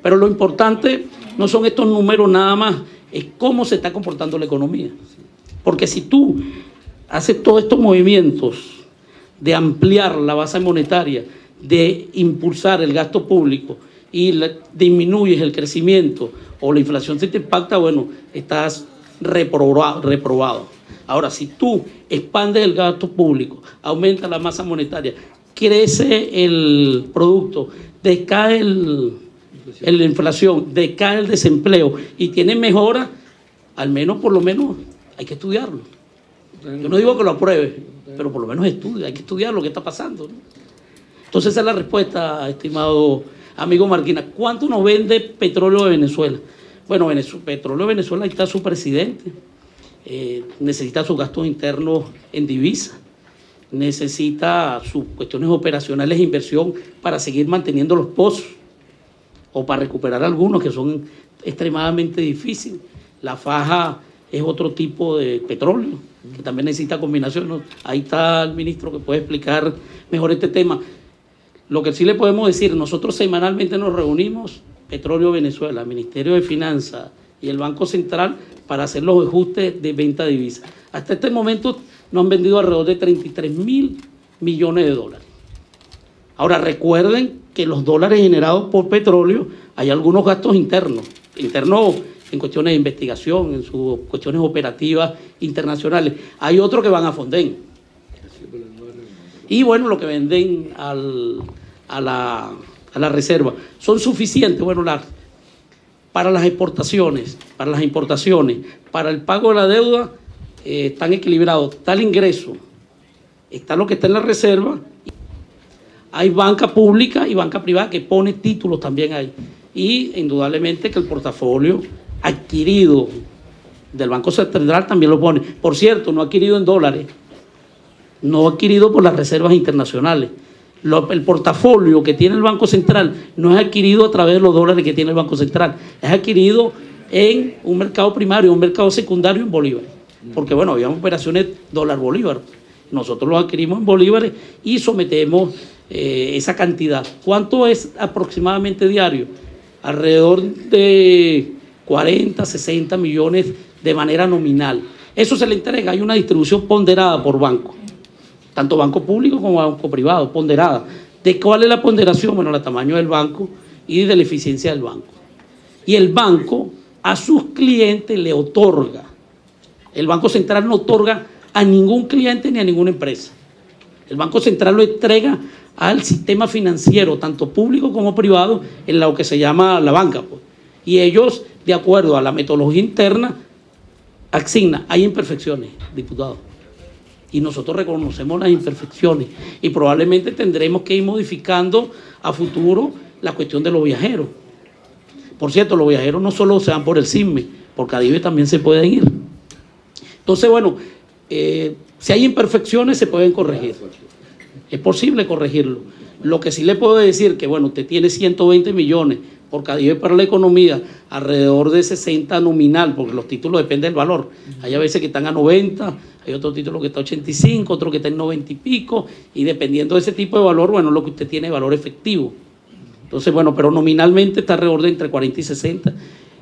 Pero lo importante no son estos números nada más, es cómo se está comportando la economía. Porque si tú haces todos estos movimientos de ampliar la base monetaria, de impulsar el gasto público y disminuyes el crecimiento o la inflación se te impacta, bueno, estás reprobado. Ahora, si tú expandes el gasto público, aumenta la masa monetaria, crece el producto, decae la inflación, decae el desempleo y tiene mejora, al menos, por lo menos, hay que estudiarlo. Yo no digo que lo apruebe, pero por lo menos estudia, hay que estudiar lo que está pasando, ¿no? Entonces esa es la respuesta, estimado amigo Marquina. ¿Cuánto nos vende petróleo de Venezuela? Bueno, petróleo de Venezuela, ahí está su presidente, necesita sus gastos internos en divisa, necesita sus cuestiones operacionales de inversión para seguir manteniendo los pozos o para recuperar algunos que son extremadamente difíciles. La faja es otro tipo de petróleo que también necesita combinación, ¿no? Ahí está el ministro que puede explicar mejor este tema. Lo que sí le podemos decir, nosotros semanalmente nos reunimos, Petróleo Venezuela, Ministerio de Finanzas y el Banco Central, para hacer los ajustes de venta de divisas. Hasta este momento nos han vendido alrededor de 33.000 millones de dólares. Ahora recuerden que los dólares generados por petróleo, hay algunos gastos internos en cuestiones de investigación, en sus cuestiones operativas internacionales. Hay otros que van a Fonden. Y bueno, lo que venden a la reserva son suficientes. Bueno, para las exportaciones, para las importaciones, para el pago de la deuda, están equilibrados. Está el ingreso, está lo que está en la reserva. Hay banca pública y banca privada que pone títulos también ahí. Y indudablemente que el portafolio adquirido del Banco Central también lo pone. Por cierto, no adquirido en dólares, no adquirido por las reservas internacionales. El portafolio que tiene el Banco Central no es adquirido a través de los dólares que tiene el Banco Central, es adquirido en un mercado primario, un mercado secundario en bolívares. Porque bueno, había operaciones dólar-bolívar. Nosotros lo adquirimos en bolívares y sometemos esa cantidad. ¿Cuánto es aproximadamente diario? Alrededor de 40, 60 millones de manera nominal. Eso se le entrega, hay una distribución ponderada por banco, tanto banco público como banco privado, ponderada. ¿De cuál es la ponderación? Bueno, el tamaño del banco y de la eficiencia del banco. Y el banco a sus clientes le otorga. El Banco Central no otorga a ningún cliente ni a ninguna empresa. El Banco Central lo entrega al sistema financiero, tanto público como privado, en lo que se llama la banca, pues. Y ellos, de acuerdo a la metodología interna, asignan. Hay imperfecciones, diputado. Y nosotros reconocemos las imperfecciones. Y probablemente tendremos que ir modificando a futuro la cuestión de los viajeros. Por cierto, los viajeros no solo se van por el CISME, por Cadive también se pueden ir. Entonces, bueno, si hay imperfecciones se pueden corregir. Es posible corregirlo. Lo que sí le puedo decir que, bueno, usted tiene 120 millones por Cadive para la economía, alrededor de 60 nominal, porque los títulos dependen del valor. Hay a veces que están a 90, hay otro título que está a 85, otro que está en 90 y pico, y dependiendo de ese tipo de valor, bueno, lo que usted tiene es valor efectivo. Entonces, bueno, pero nominalmente está alrededor de entre 40 y 60.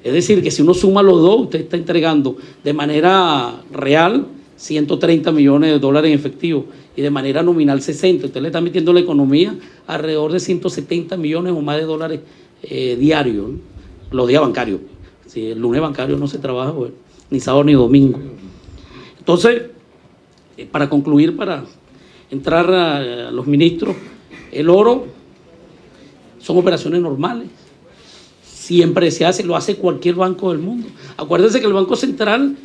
Es decir, que si uno suma los dos, usted está entregando de manera real 130 millones de dólares en efectivo y de manera nominal 60. Usted le está metiendo a la economía alrededor de 170 millones o más de dólares diarios, ¿no? Los días bancarios. Si el lunes bancario no se trabaja, bueno, ni sábado ni domingo. Entonces, para concluir, para entrar a los ministros, el oro son operaciones normales. Siempre se hace, lo hace cualquier banco del mundo. Acuérdense que el Banco Central,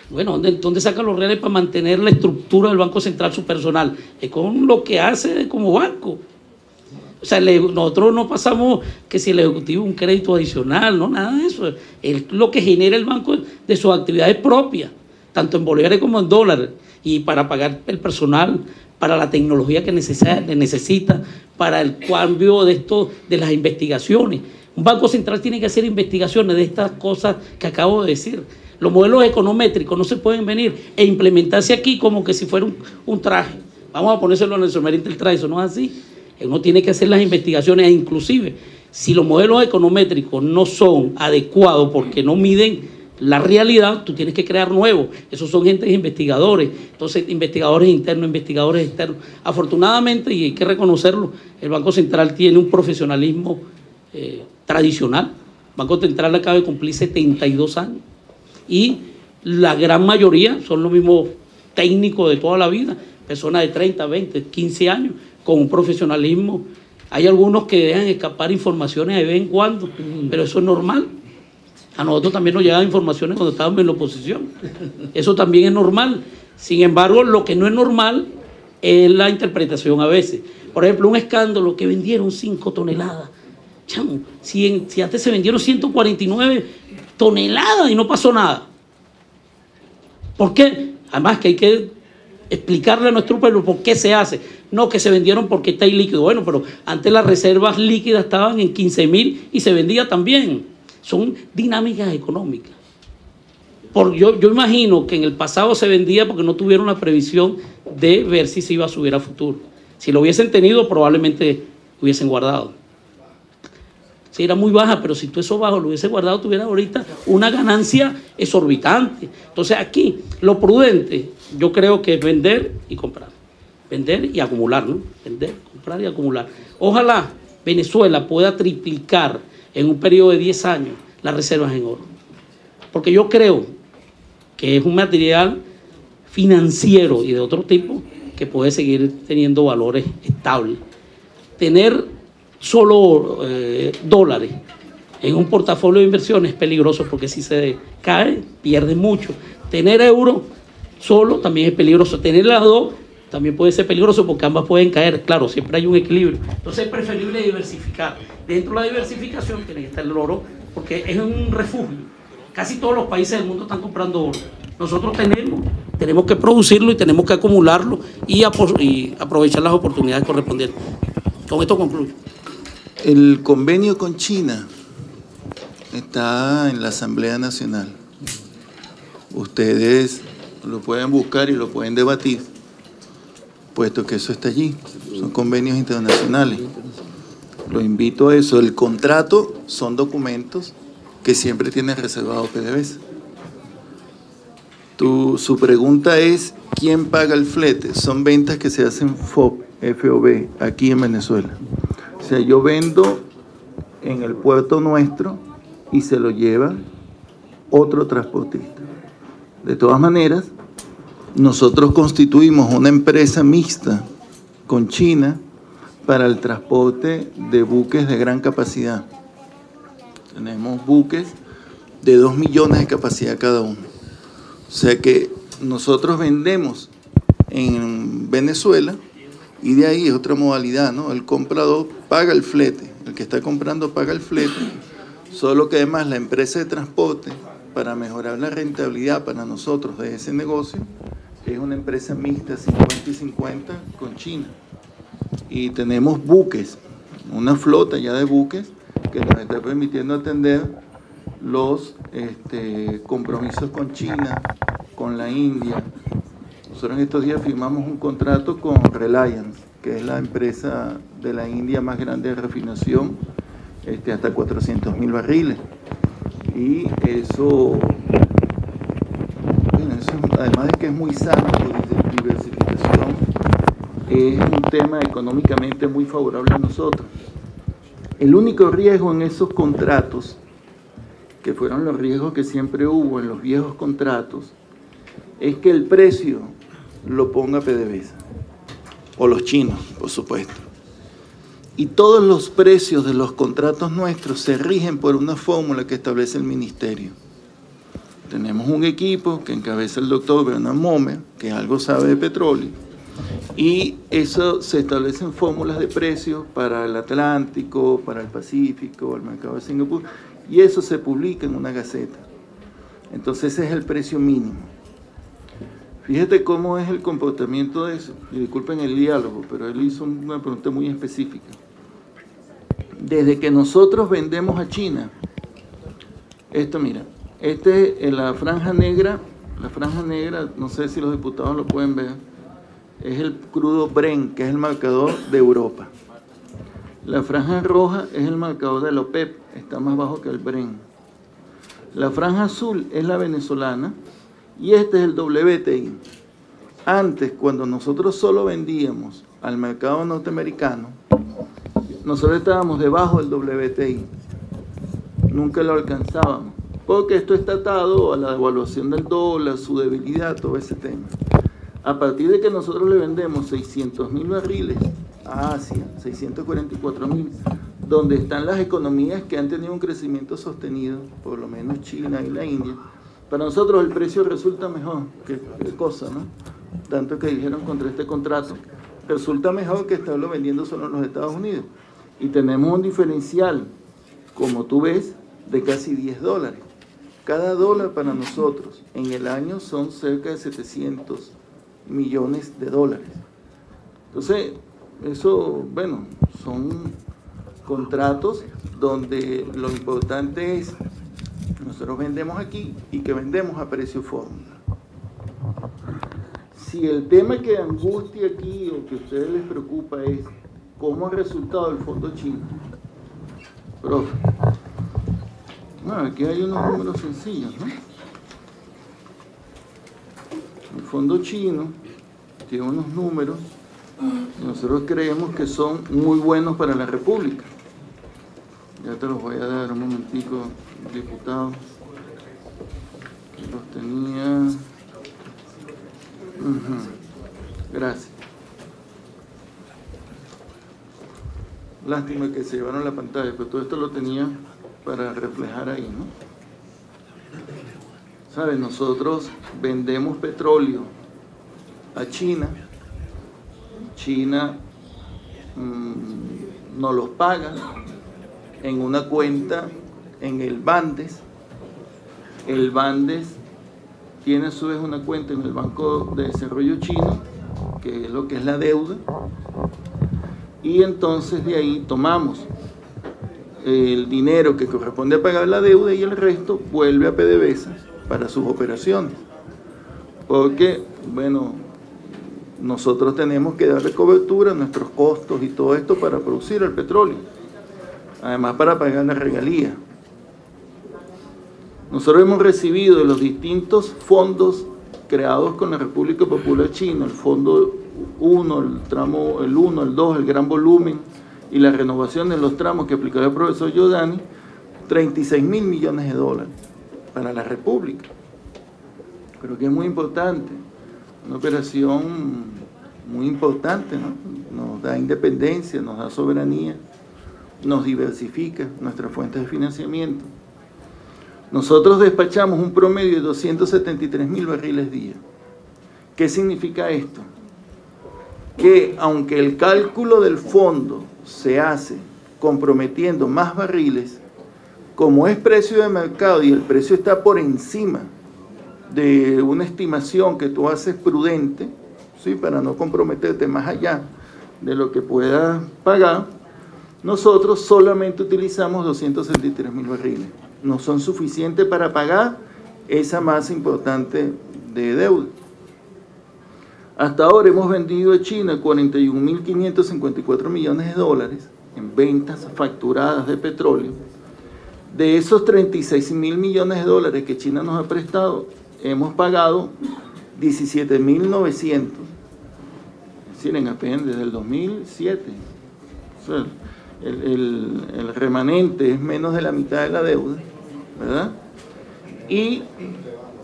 bueno, ¿dónde saca los reales para mantener la estructura del Banco Central, su personal? Es con lo que hace como banco. O sea, nosotros no pasamos que si el Ejecutivo un crédito adicional, no, nada de eso. Es lo que genera el banco de sus actividades propias, tanto en bolívares como en dólares, y para pagar el personal, para la tecnología que necesita, para el cambio de las investigaciones. Un banco central tiene que hacer investigaciones de estas cosas que acabo de decir. Los modelos econométricos no se pueden venir e implementarse aquí como que si fuera un traje. Vamos a ponérselo en el somerente el traje, eso no es así. Uno tiene que hacer las investigaciones e inclusive si los modelos econométricos no son adecuados porque no miden la realidad, tú tienes que crear nuevos. Esos son gente investigadores. Entonces, investigadores internos, investigadores externos. Afortunadamente, y hay que reconocerlo, el Banco Central tiene un profesionalismo tradicional. El Banco Central acaba de cumplir 72 años y la gran mayoría son los mismos técnicos de toda la vida, personas de 30, 20, 15 años con un profesionalismo Hay algunos que dejan escapar informaciones de vez en cuando, pero eso es normal. A nosotros también nos llegaban informaciones cuando estábamos en la oposición. Eso también es normal. Sin embargo, lo que no es normal es la interpretación a veces. Por ejemplo, un escándalo que vendieron 5 toneladas. Chamo, si antes se vendieron 149 toneladas y no pasó nada. ¿Por qué? Además que hay que explicarle a nuestro pueblo por qué se hace. No, que se vendieron porque está ilíquido. Bueno, pero antes las reservas líquidas estaban en 15.000 y se vendía también. Son dinámicas económicas. Yo imagino que en el pasado se vendía porque no tuvieron la previsión de ver si se iba a subir a futuro. Si lo hubiesen tenido, probablemente hubiesen guardado. Sí, era muy baja, pero si tú eso bajo lo hubiese guardado, tuviera ahorita una ganancia exorbitante. Entonces aquí, lo prudente, yo creo que es vender y comprar. Vender y acumular, ¿no? Vender, comprar y acumular. Ojalá Venezuela pueda triplicar en un periodo de 10 años las reservas en oro. Porque yo creo que es un material financiero y de otro tipo que puede seguir teniendo valores estables. Tener solo dólares en un portafolio de inversiones es peligroso porque si se cae, pierde mucho. Tener euros solo también es peligroso. Tener las dos también puede ser peligroso porque ambas pueden caer. Claro, siempre hay un equilibrio. Entonces es preferible diversificar. Dentro de la diversificación tiene que estar el oro porque es un refugio. Casi todos los países del mundo están comprando oro. Nosotros tenemos que producirlo y tenemos que acumularlo y aprovechar las oportunidades correspondientes. Con esto concluyo. El convenio con China está en la Asamblea Nacional. Ustedes lo pueden buscar y lo pueden debatir, puesto que eso está allí. Son convenios internacionales. Lo invito a eso. El contrato son documentos que siempre tienen reservado PDVSA. Su pregunta es, ¿quién paga el flete? Son ventas que se hacen FOB, aquí en Venezuela. O sea, yo vendo en el puerto nuestro y se lo lleva otro transportista. De todas maneras, nosotros constituimos una empresa mixta con China para el transporte de buques de gran capacidad. Tenemos buques de 2 millones de capacidad cada uno. O sea que nosotros vendemos en Venezuela y de ahí es otra modalidad, ¿no? El comprador paga el flete, el que está comprando paga el flete, solo que además la empresa de transporte, para mejorar la rentabilidad para nosotros de ese negocio, es una empresa mixta 50 y 50 con China. Y tenemos buques, una flota ya de buques que nos está permitiendo atender los compromisos con China, con la India. Nosotros en estos días firmamos un contrato con Reliance, que es la empresa de la India más grande de refinación, hasta 400.000 barriles. Y eso, bueno, eso, además de que es muy sano por diversificación, es un tema económicamente muy favorable a nosotros. El único riesgo en esos contratos, que fueron los riesgos que siempre hubo en los viejos contratos, es que el precio lo ponga PDVSA, o los chinos, por supuesto. Y todos los precios de los contratos nuestros se rigen por una fórmula que establece el ministerio. Tenemos un equipo que encabeza el doctor Bernard Momer, que algo sabe de petróleo, y eso se establecen fórmulas de precios para el Atlántico, para el Pacífico, el mercado de Singapur, y eso se publica en una gaceta. Entonces ese es el precio mínimo. Fíjate cómo es el comportamiento de eso, y disculpen el diálogo, pero él hizo una pregunta muy específica. Desde que nosotros vendemos a China, esto mira, es la franja negra, no sé si los diputados lo pueden ver, es el crudo Brent, que es el marcador de Europa. La franja roja es el marcador de la OPEP, está más bajo que el Brent. La franja azul es la venezolana y este es el WTI. Antes, cuando nosotros solo vendíamos al mercado norteamericano, nosotros estábamos debajo del WTI. Nunca lo alcanzábamos, porque esto está atado a la devaluación del dólar, su debilidad, todo ese tema. A partir de que nosotros le vendemos 600.000 barriles a Asia, 644.000, donde están las economías que han tenido un crecimiento sostenido, por lo menos China y la India. Para nosotros el precio resulta mejor, qué cosa, ¿no? Tanto que dijeron contra este contrato, resulta mejor que estarlo vendiendo solo en los Estados Unidos. Y tenemos un diferencial, como tú ves, de casi $10. Cada dólar para nosotros en el año son cerca de 700 millones de dólares. Entonces, eso, bueno, son contratos donde lo importante es, nosotros vendemos aquí y que vendemos a precio fórmula. Si el tema que angustia aquí o que a ustedes les preocupa es cómo ha resultado el fondo chino, profe, bueno, aquí hay unos números sencillos, ¿no? El fondo chino tiene unos números y nosotros creemos que son muy buenos para la República. Ya te los voy a dar un momentico, diputado, que los tenía. Gracias. Lástima que se llevaron la pantalla, pero todo esto lo tenía para reflejar ahí, ¿no? ¿Sabes? Nosotros vendemos petróleo a China. China nos los paga en una cuenta en el Bandes. El Bandes tiene a su vez una cuenta en el Banco de Desarrollo Chino, que es lo que es la deuda, y entonces de ahí tomamos el dinero que corresponde a pagar la deuda y el resto vuelve a PDVSA para sus operaciones. Porque, bueno, nosotros tenemos que darle cobertura a nuestros costos y todo esto para producir el petróleo, además para pagar la regalía. Nosotros hemos recibido de los distintos fondos creados con la República Popular China, el Fondo 1, el tramo el 1, el 2, el gran volumen y la renovación de los tramos que aplicó el profesor Giordani, 36.000 millones de dólares para la República. Creo que es muy importante, una operación muy importante, ¿no? Nos da independencia, nos da soberanía, nos diversifica nuestras fuentes de financiamiento. Nosotros despachamos un promedio de 273.000 barriles día. ¿Qué significa esto? Que aunque el cálculo del fondo se hace comprometiendo más barriles, como es precio de mercado y el precio está por encima de una estimación que tú haces prudente, ¿sí? Para no comprometerte más allá de lo que puedas pagar, nosotros solamente utilizamos 273.000 barriles. No son suficientes para pagar esa masa importante de deuda. Hasta ahora hemos vendido a China 41.554 millones de dólares en ventas facturadas de petróleo. De esos 36.000 millones de dólares que China nos ha prestado, hemos pagado 17.900. Es decir, en apenas desde el 2007. O sea, el remanente es menos de la mitad de la deuda, ¿verdad? Y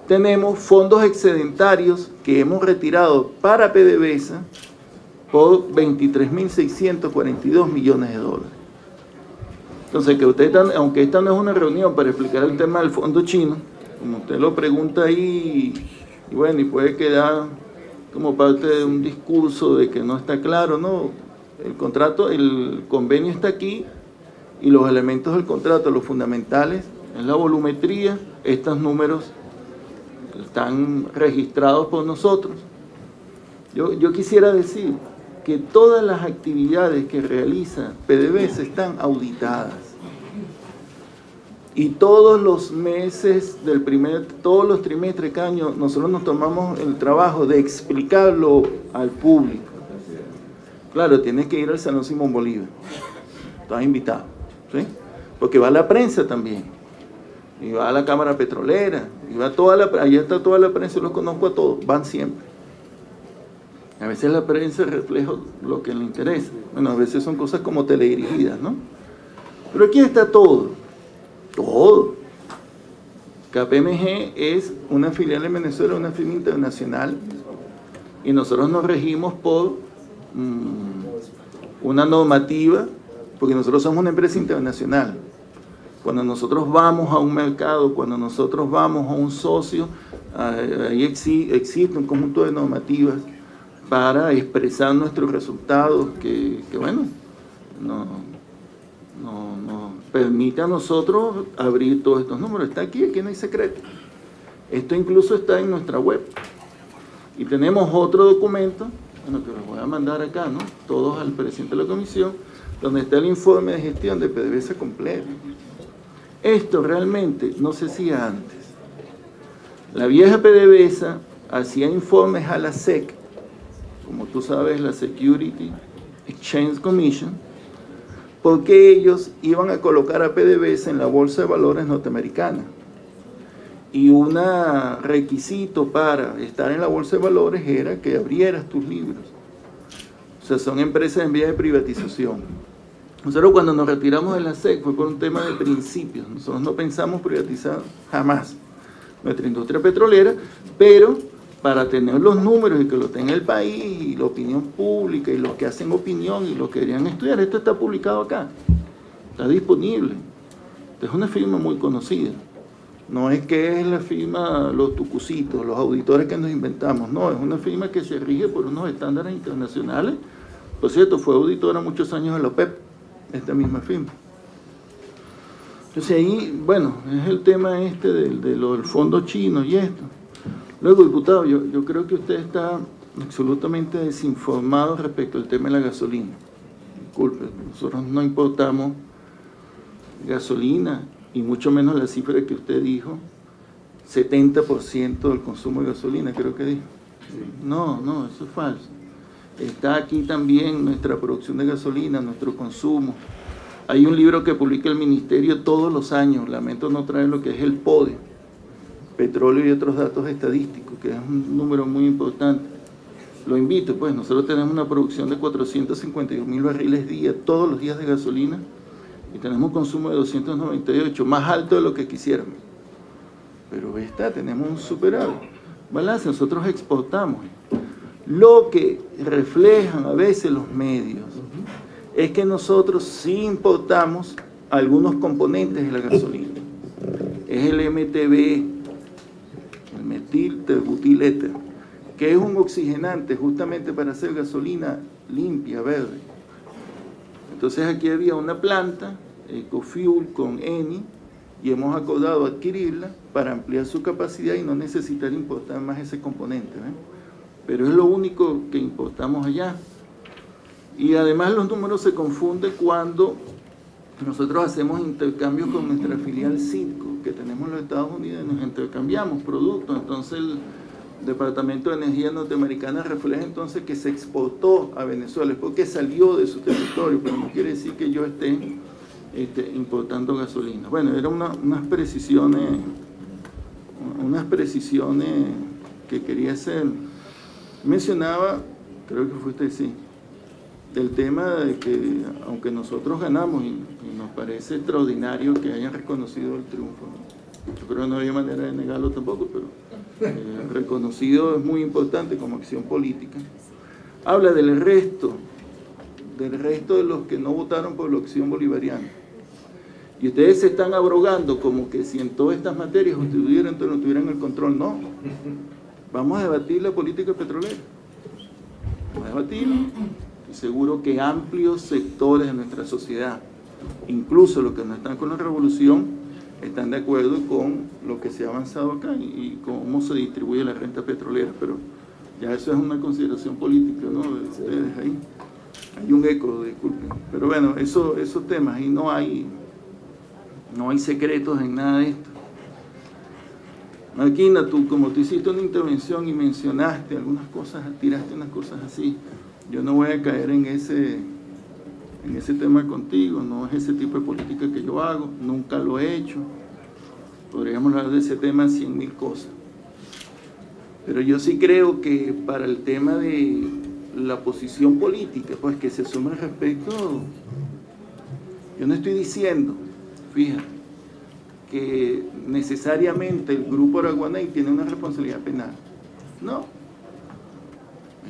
tenemos fondos excedentarios que hemos retirado para PDVSA por 23.642 millones de dólares. Entonces, que usted, aunque esta no es una reunión para explicar el tema del fondo chino, como usted lo pregunta ahí, y bueno, y puede quedar como parte de un discurso de que no está claro, ¿no? El contrato, el convenio está aquí y los elementos del contrato, los fundamentales, es la volumetría, estos números están registrados por nosotros. Yo quisiera decir que todas las actividades que realiza PDVSA están auditadas. Y todos los meses todos los trimestres cada año, nosotros nos tomamos el trabajo de explicarlo al público. Claro, tienes que ir al Salón Simón Bolívar. Estás invitado, ¿sí? Porque va la prensa también. Y va a la Cámara Petrolera. Y va allá está toda la prensa, yo los conozco a todos, van siempre. A veces la prensa refleja lo que le interesa. Bueno, a veces son cosas como teledirigidas, ¿no? Pero aquí está todo. Todo. KPMG es una filial en Venezuela, una firma internacional. Y nosotros nos regimos por una normativa, porque nosotros somos una empresa internacional. Cuando nosotros vamos a un mercado, cuando nosotros vamos a un socio, ahí existe un conjunto de normativas para expresar nuestros resultados que bueno, nos permite a nosotros abrir todos estos números. Está aquí no hay secreto. Esto incluso está en nuestra web. Y tenemos otro documento, bueno, que los voy a mandar acá, ¿no? Todos al presidente de la comisión, donde está el informe de gestión de PDVSA completo. Esto realmente no se hacía antes. La vieja PDVSA hacía informes a la SEC, como tú sabes, la Security Exchange Commission, porque ellos iban a colocar a PDVSA en la Bolsa de Valores norteamericana. Y un requisito para estar en la Bolsa de Valores era que abrieras tus libros. O sea, son empresas en vía de privatización. Nosotros cuando nos retiramos de la SEC fue por un tema de principios. Nosotros no pensamos privatizar jamás nuestra industria petrolera, pero para tener los números y que lo tenga el país y la opinión pública y los que hacen opinión y los que querían estudiar, esto está publicado acá, está disponible. Esta es una firma muy conocida. No es que es la firma Los Tucucitos, los auditores que nos inventamos, no, es una firma que se rige por unos estándares internacionales. Por cierto, fue auditora muchos años de la OPEP, esta misma firma. Entonces ahí, bueno, es el tema este del fondo chino y esto. Luego, diputado, yo creo que usted está absolutamente desinformado respecto al tema de la gasolina. Disculpe, nosotros no importamos gasolina, y mucho menos la cifra que usted dijo, 70% del consumo de gasolina, creo que dijo. No, eso es falso. Está aquí también nuestra producción de gasolina, nuestro consumo. Hay un libro que publica el Ministerio todos los años, lamento no traer lo que es el podio, petróleo y otros datos estadísticos, que es un número muy importante. Lo invito, pues nosotros tenemos una producción de 452.000 barriles día, todos los días de gasolina, y tenemos un consumo de 298, más alto de lo que quisiéramos. Pero tenemos un superávit. Balance, nosotros exportamos. Lo que reflejan a veces los medios es que nosotros sí importamos algunos componentes de la gasolina. Es el MTB, el metilterbutil-éter, que es un oxigenante justamente para hacer gasolina limpia, verde. Entonces aquí había una planta, Ecofuel con Eni, y hemos acordado adquirirla para ampliar su capacidad y no necesitar importar más ese componente, ¿eh? Pero es lo único que importamos allá. Y además los números se confunden cuando nosotros hacemos intercambios con nuestra filial Citgo, que tenemos en los Estados Unidos, y nos intercambiamos productos. Entonces el Departamento de Energía norteamericana refleja entonces que se exportó a Venezuela, es porque salió de su territorio, pero no quiere decir que yo esté importando gasolina. Bueno, eran unas precisiones que quería hacer. Mencionaba, creo que fue usted, sí, del tema de que aunque nosotros ganamos y nos parece extraordinario que hayan reconocido el triunfo, ¿no? Yo creo que no había manera de negarlo tampoco, pero reconocido es muy importante como acción política. Habla del resto de los que no votaron por la opción bolivariana. Y ustedes se están abrogando como que si en todas estas materias ustedes no tuvieran el control. No. Vamos a debatir la política petrolera. Vamos a debatirlo. Y seguro que amplios sectores de nuestra sociedad, incluso los que no están con la revolución, están de acuerdo con lo que se ha avanzado acá y cómo se distribuye la renta petrolera. Pero ya eso es una consideración política, ¿no? De ustedes ahí. Hay un eco, disculpen. Pero bueno, esos temas, ahí no hay secretos en nada de esto. Marquina, como tú hiciste una intervención y mencionaste algunas cosas, tiraste unas cosas así, yo no voy a caer en ese tema contigo, no es ese tipo de política que yo hago, nunca lo he hecho. Podríamos hablar de ese tema 100.000 cosas. Pero yo sí creo que para el tema de la posición política, pues que se asume al respecto, yo no estoy diciendo, fíjate, que necesariamente el Grupo Araguaney tiene una responsabilidad penal. No.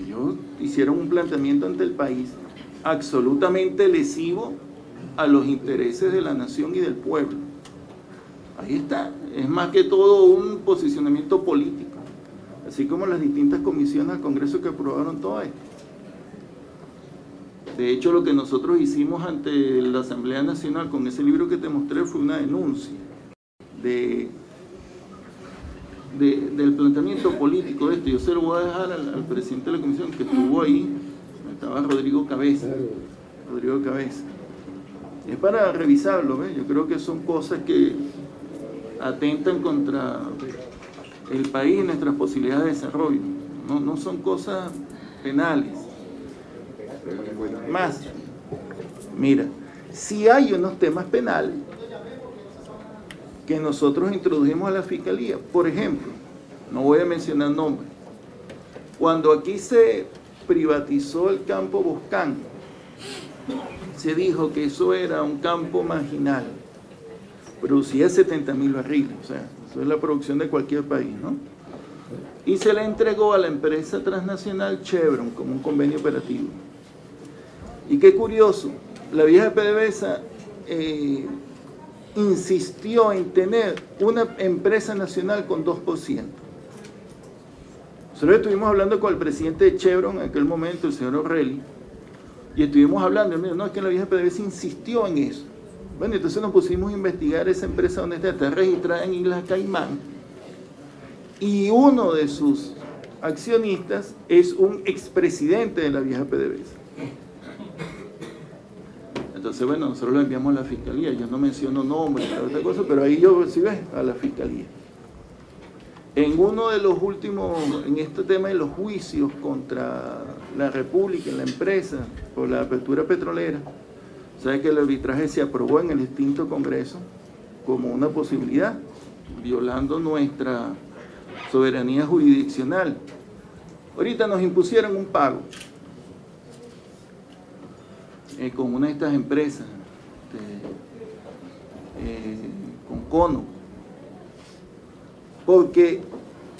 Ellos hicieron un planteamiento ante el país absolutamente lesivo a los intereses de la nación y del pueblo. Ahí está, es más que todo un posicionamiento político, así como las distintas comisiones al Congreso que aprobaron todo esto. De hecho, lo que nosotros hicimos ante la Asamblea Nacional con ese libro que te mostré fue una denuncia del planteamiento político de esto. Yo se lo voy a dejar al presidente de la comisión que estuvo ahí, estaba Rodrigo Cabeza. Es para revisarlo, ¿ves? Yo creo que son cosas que atentan contra el país y nuestras posibilidades de desarrollo. No son cosas penales. Más, mira, si hay unos temas penales que nosotros introdujimos a la Fiscalía, por ejemplo, no voy a mencionar nombres, cuando aquí se privatizó el campo Boscán, se dijo que eso era un campo marginal, producía 70.000 barriles, o sea, eso es la producción de cualquier país, ¿no? Y se le entregó a la empresa transnacional Chevron como un convenio operativo. Y qué curioso, la vieja PDVSA insistió en tener una empresa nacional con 2%. Nosotros estuvimos hablando con el presidente de Chevron en aquel momento, el señor O'Reilly, y estuvimos hablando, no, es que la vieja PDVSA insistió en eso. Bueno, entonces nos pusimos a investigar esa empresa donde está registrada en Islas Caimán, y uno de sus accionistas es un expresidente de la vieja PDVSA. Entonces, bueno, nosotros lo enviamos a la Fiscalía. Yo no menciono nombres, otra cosa, pero ahí yo sí ves a la Fiscalía. En uno de los últimos, en este tema de los juicios contra la República, la empresa, por la apertura petrolera, sabe que el arbitraje se aprobó en el extinto Congreso como una posibilidad, violando nuestra soberanía jurisdiccional. Ahorita nos impusieron un pago con una de estas empresas, con Cono, porque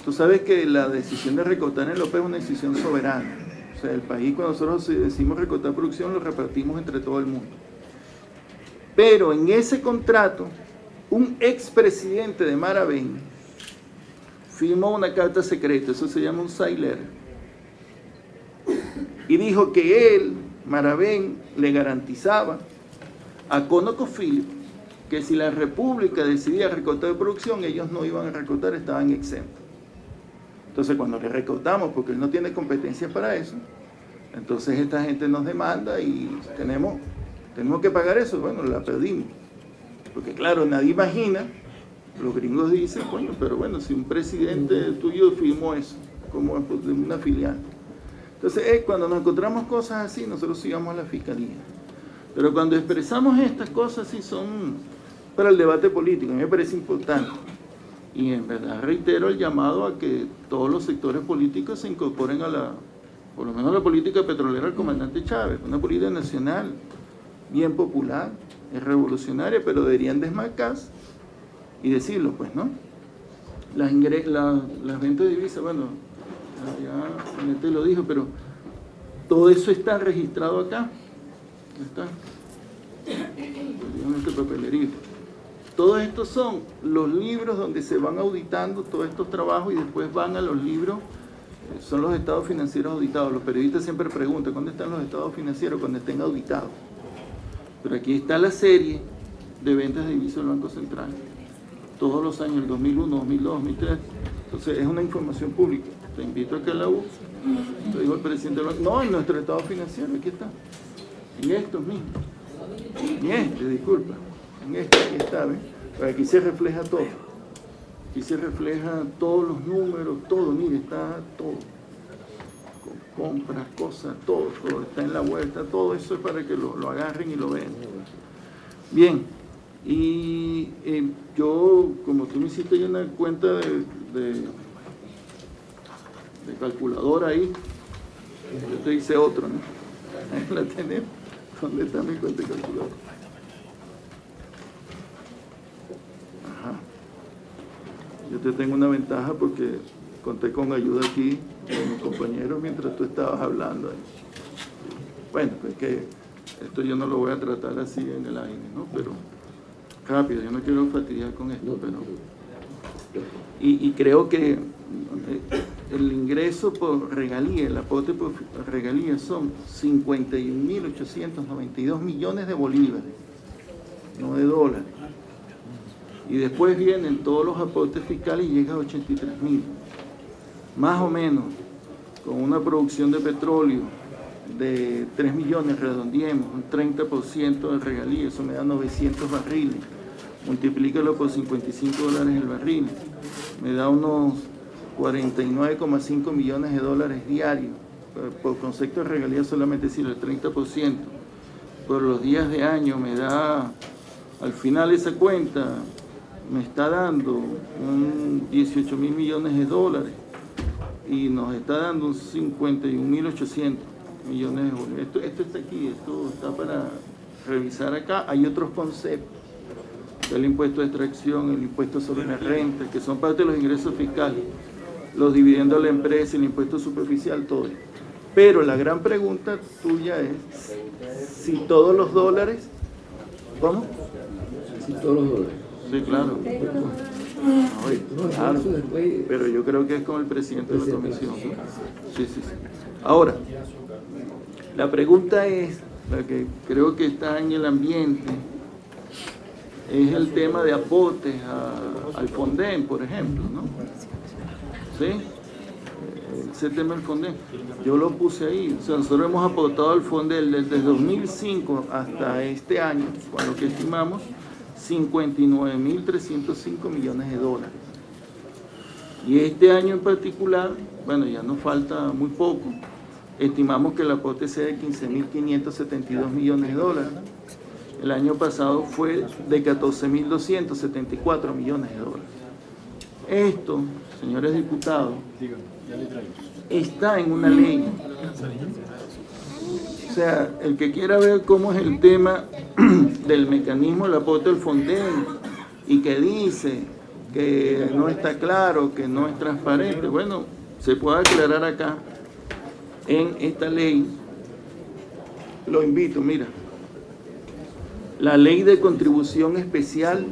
tú sabes que la decisión de recortar en López es una decisión soberana. O sea, el país, cuando nosotros decimos recortar producción, lo repartimos entre todo el mundo. Pero en ese contrato, un expresidente de Maravén firmó una carta secreta, eso se llama un side letter, y dijo que él, Maravén, le garantizaba a ConocoPhillips que si la República decidía recortar de producción, ellos no iban a recortar, estaban exentos. Entonces, cuando le recortamos, porque él no tiene competencia para eso, entonces esta gente nos demanda y tenemos que pagar eso. Bueno, la perdimos. Porque claro, nadie imagina, los gringos dicen, bueno, pero bueno, si un presidente tuyo firmó eso, como de una filial. Entonces, cuando nos encontramos cosas así, nosotros sigamos a la Fiscalía. Pero cuando expresamos estas cosas, sí son para el debate político, a mí me parece importante. Y en verdad reitero el llamado a que todos los sectores políticos se incorporen a por lo menos a la política petrolera del comandante Chávez, una política nacional, bien popular, es revolucionaria, pero deberían desmarcarse y decirlo, pues, ¿no? Las ventas de divisas, bueno, ya Nete lo dijo, pero todo eso está registrado acá. Está. Este papelería. Todos estos son los libros donde se van auditando todos estos trabajos y después van a los libros, son los estados financieros auditados. Los periodistas siempre preguntan, ¿dónde están los estados financieros? Cuando estén auditados. Pero aquí está la serie de ventas de divisas del Banco Central. Todos los años, el 2001, 2002, 2003. Entonces es una información pública. Te invito a que la uses. Te digo el presidente del banco. No, en nuestro estado financiero, aquí está. En estos mismos. En disculpa. En aquí está, ¿ves? Pero aquí se refleja todo. Aquí se refleja todos los números, todo, mire, está todo. Compras, cosas, todo está en la vuelta, todo eso es para que lo agarren y lo vean. Bien, y yo, como tú me hiciste ya una cuenta de calculadora ahí, yo te hice otro, ¿no? Ahí la tenemos. ¿Dónde está mi cuenta de calculadora? Ajá. Yo te tengo una ventaja porque conté con ayuda aquí de mis compañeros mientras tú estabas hablando ahí. Bueno, pues que esto yo no lo voy a tratar así en el aire, ¿no? Pero rápido, yo no quiero fastidiar con esto, pero... Y creo que el ingreso por regalía, el aporte por regalía son 51.892 millones de bolívares, no de dólares. Y después vienen todos los aportes fiscales y llega a 83.000. Más o menos, con una producción de petróleo de 3 millones, redondeemos, un 30% de regalía, eso me da 900 barriles. Multiplícalo por $55 el barril, me da unos 49,5 millones de dólares diarios. Por concepto de regalía solamente decir el 30%. Por los días de año me da, al final esa cuenta me está dando un 18.000 millones de dólares y nos está dando un 51.800 millones de dólares. Esto está aquí, esto está para revisar acá. Hay otros conceptos. El impuesto de extracción, el impuesto sobre la renta, que son parte de los ingresos fiscales, los dividendos de la empresa, el impuesto superficial, todo eso. Pero la gran pregunta tuya es si todos los dólares... ¿Cómo? Si todos los dólares. Sí, claro. Claro. Pero yo creo que es como el presidente de la comisión. Sí. Ahora, la pregunta es, la que creo que está en el ambiente, es el tema de aportes al Fonden, por ejemplo, ¿no? ¿Sí? Ese tema del Fonden, yo lo puse ahí. O sea, nosotros hemos aportado al Fonden desde 2005 hasta este año, con lo que estimamos, 59.305 millones de dólares. Y este año en particular, bueno, ya nos falta muy poco, estimamos que el aporte sea de 15.572 millones de dólares. El año pasado fue de 14.274 millones de dólares. Esto, señores diputados, está en una ley. O sea, el que quiera ver cómo es el tema del mecanismo del aporte del Fonden y que dice que no está claro, que no es transparente, bueno, se puede aclarar acá en esta ley. Lo invito, mira. La Ley de Contribución Especial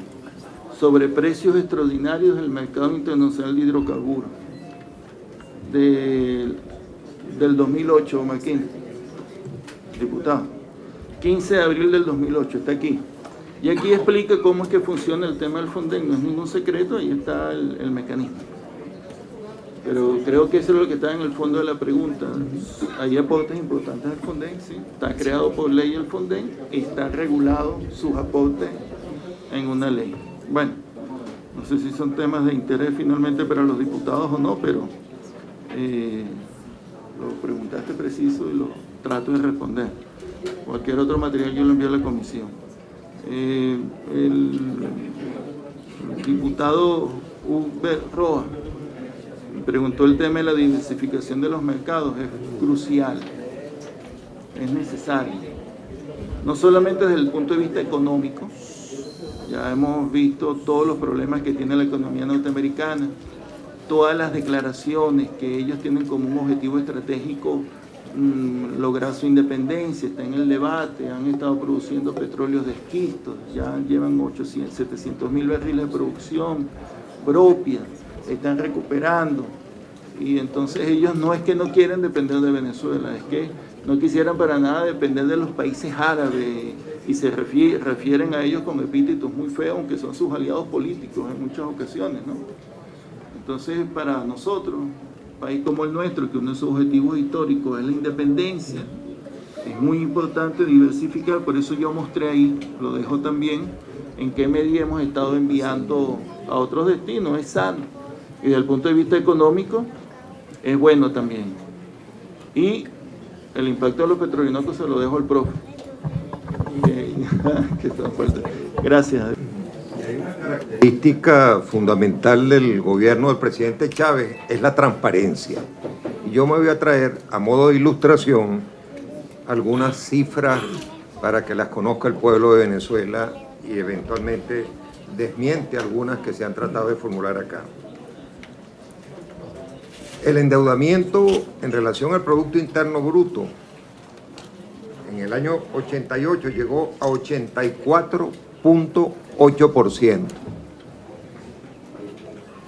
sobre Precios Extraordinarios del Mercado Internacional de Hidrocarburos del 2008, Marquín, diputado, 15 de abril del 2008, está aquí. Y aquí explica cómo es que funciona el tema del Fonden, no es ningún secreto, ahí está el mecanismo. Pero creo que eso es lo que está en el fondo de la pregunta. Hay aportes importantes al Fonden, sí. Está creado por ley el Fonden y está regulado sus aportes en una ley. Bueno, no sé si son temas de interés finalmente para los diputados o no, pero lo preguntaste preciso y lo trato de responder. Cualquier otro material yo lo envío a la comisión. El diputado Hubert Roa preguntó el tema de la diversificación de los mercados. Es crucial, es necesario, no solamente desde el punto de vista económico. Ya hemos visto todos los problemas que tiene la economía norteamericana, todas las declaraciones que ellos tienen como un objetivo estratégico lograr su independencia, está en el debate, han estado produciendo petróleos de esquisto, ya llevan 700.000 barriles de producción propia, están recuperando, y entonces ellos no es que no quieren depender de Venezuela, es que no quisieran para nada depender de los países árabes, y se refieren a ellos con epítetos muy feos, aunque son sus aliados políticos en muchas ocasiones, ¿no? Entonces, para nosotros, un país como el nuestro, que uno de sus objetivos históricos es la independencia, es muy importante diversificar. Por eso yo mostré ahí, lo dejo también, en qué medida hemos estado enviando a otros destinos. Es sano, y desde el punto de vista económico es bueno también. Y el impacto de los petrolinocos se lo dejo al profe. Gracias. La característica fundamental del gobierno del presidente Chávez es la transparencia. Y yo me voy a traer, a modo de ilustración, algunas cifras para que las conozca el pueblo de Venezuela y eventualmente desmiente algunas que se han tratado de formular acá. El endeudamiento en relación al Producto Interno Bruto el año 88 llegó a 84.8%.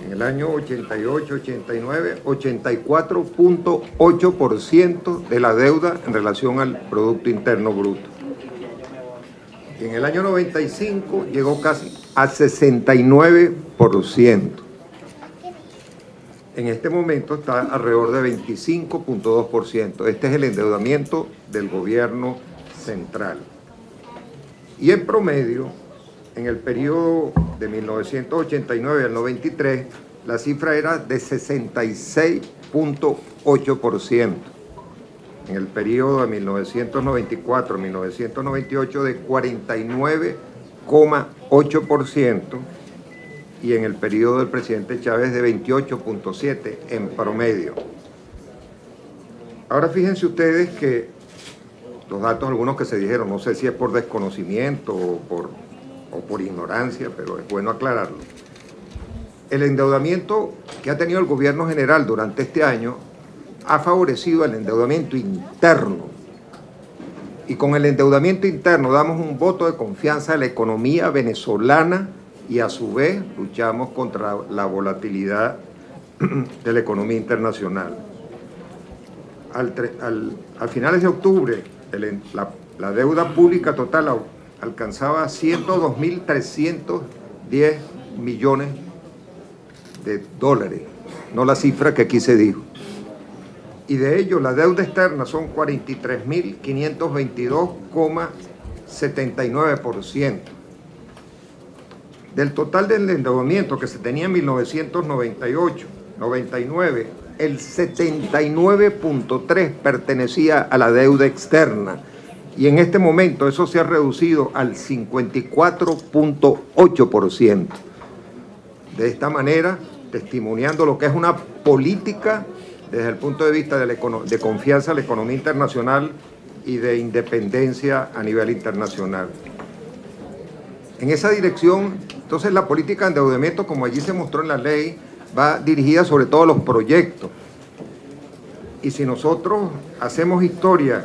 En el año 88-89, 84.8% de la deuda en relación al Producto Interno Bruto. Y en el año 95 llegó casi a 69%. En este momento está alrededor de 25.2%. Este es el endeudamiento del gobierno central. Y en promedio, en el periodo de 1989 al 93, la cifra era de 66.8%. En el periodo de 1994 a 1998 de 49.8%. Y en el periodo del presidente Chávez de 28.7% en promedio. Ahora fíjense ustedes que los datos, algunos que se dijeron, no sé si es por desconocimiento o por ignorancia, pero es bueno aclararlo. El endeudamiento que ha tenido el gobierno general durante este año ha favorecido el endeudamiento interno. Y con el endeudamiento interno damos un voto de confianza a la economía venezolana y a su vez luchamos contra la volatilidad de la economía internacional. Al finales de octubre, la deuda pública total alcanzaba 102.310 millones de dólares, no la cifra que aquí se dijo. Y de ello la deuda externa son 43.522,79%. Del total del endeudamiento que se tenía en 1998, 99, el 79.3% pertenecía a la deuda externa. Y en este momento eso se ha reducido al 54.8%. De esta manera, testimoniando lo que es una política desde el punto de vista de confianza en la economía internacional y de independencia a nivel internacional. En esa dirección, entonces la política de endeudamiento, como allí se mostró en la ley, va dirigida sobre todo a los proyectos. Y si nosotros hacemos historia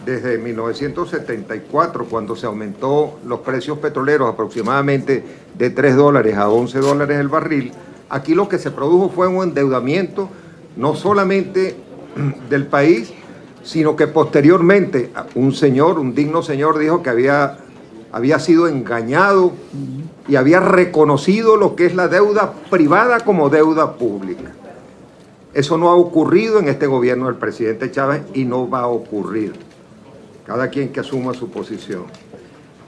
desde 1974, cuando se aumentó los precios petroleros aproximadamente de $3 a $11 el barril, aquí lo que se produjo fue un endeudamiento no solamente del país, sino que posteriormente un digno señor dijo que había sido engañado y había reconocido lo que es la deuda privada como deuda pública. Eso no ha ocurrido en este gobierno del presidente Chávez y no va a ocurrir. Cada quien que asuma su posición.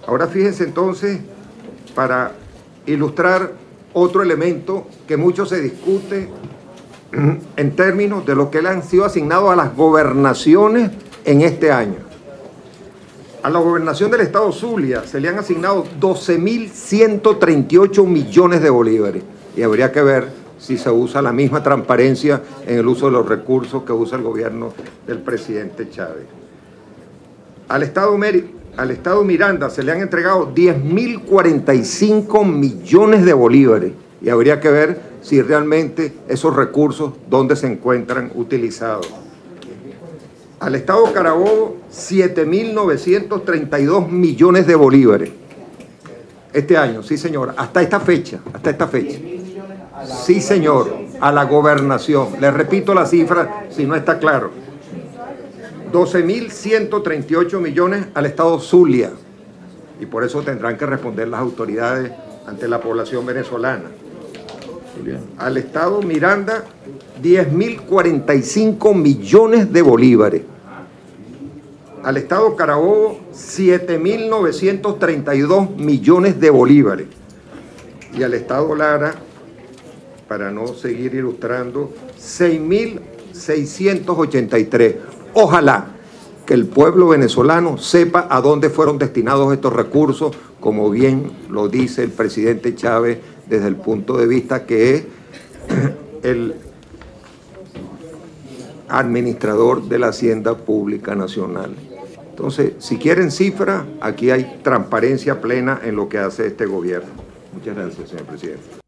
Ahora fíjense entonces, para ilustrar otro elemento que mucho se discute en términos de lo que le han sido asignados a las gobernaciones en este año. A la gobernación del estado Zulia se le han asignado 12.138 millones de bolívares. Y habría que ver si se usa la misma transparencia en el uso de los recursos que usa el gobierno del presidente Chávez. Al estado Miranda se le han entregado 10.045 millones de bolívares. Y habría que ver si realmente esos recursos, dónde se encuentran utilizados. Al estado Carabobo, 7.932 millones de bolívares. Este año, sí señor, hasta esta fecha. Sí señor, a la gobernación. Les repito la cifra si no está claro. 12.138 millones al estado Zulia. Y por eso tendrán que responder las autoridades ante la población venezolana. Al estado Miranda, 10.045 millones de bolívares. Al estado Carabobo, 7.932 millones de bolívares. Y al estado Lara, para no seguir ilustrando, 6.683. Ojalá que el pueblo venezolano sepa a dónde fueron destinados estos recursos, como bien lo dice el presidente Chávez desde el punto de vista que es el administrador de la Hacienda Pública Nacional. Entonces, si quieren cifras, aquí hay transparencia plena en lo que hace este gobierno. Muchas gracias, señor presidente.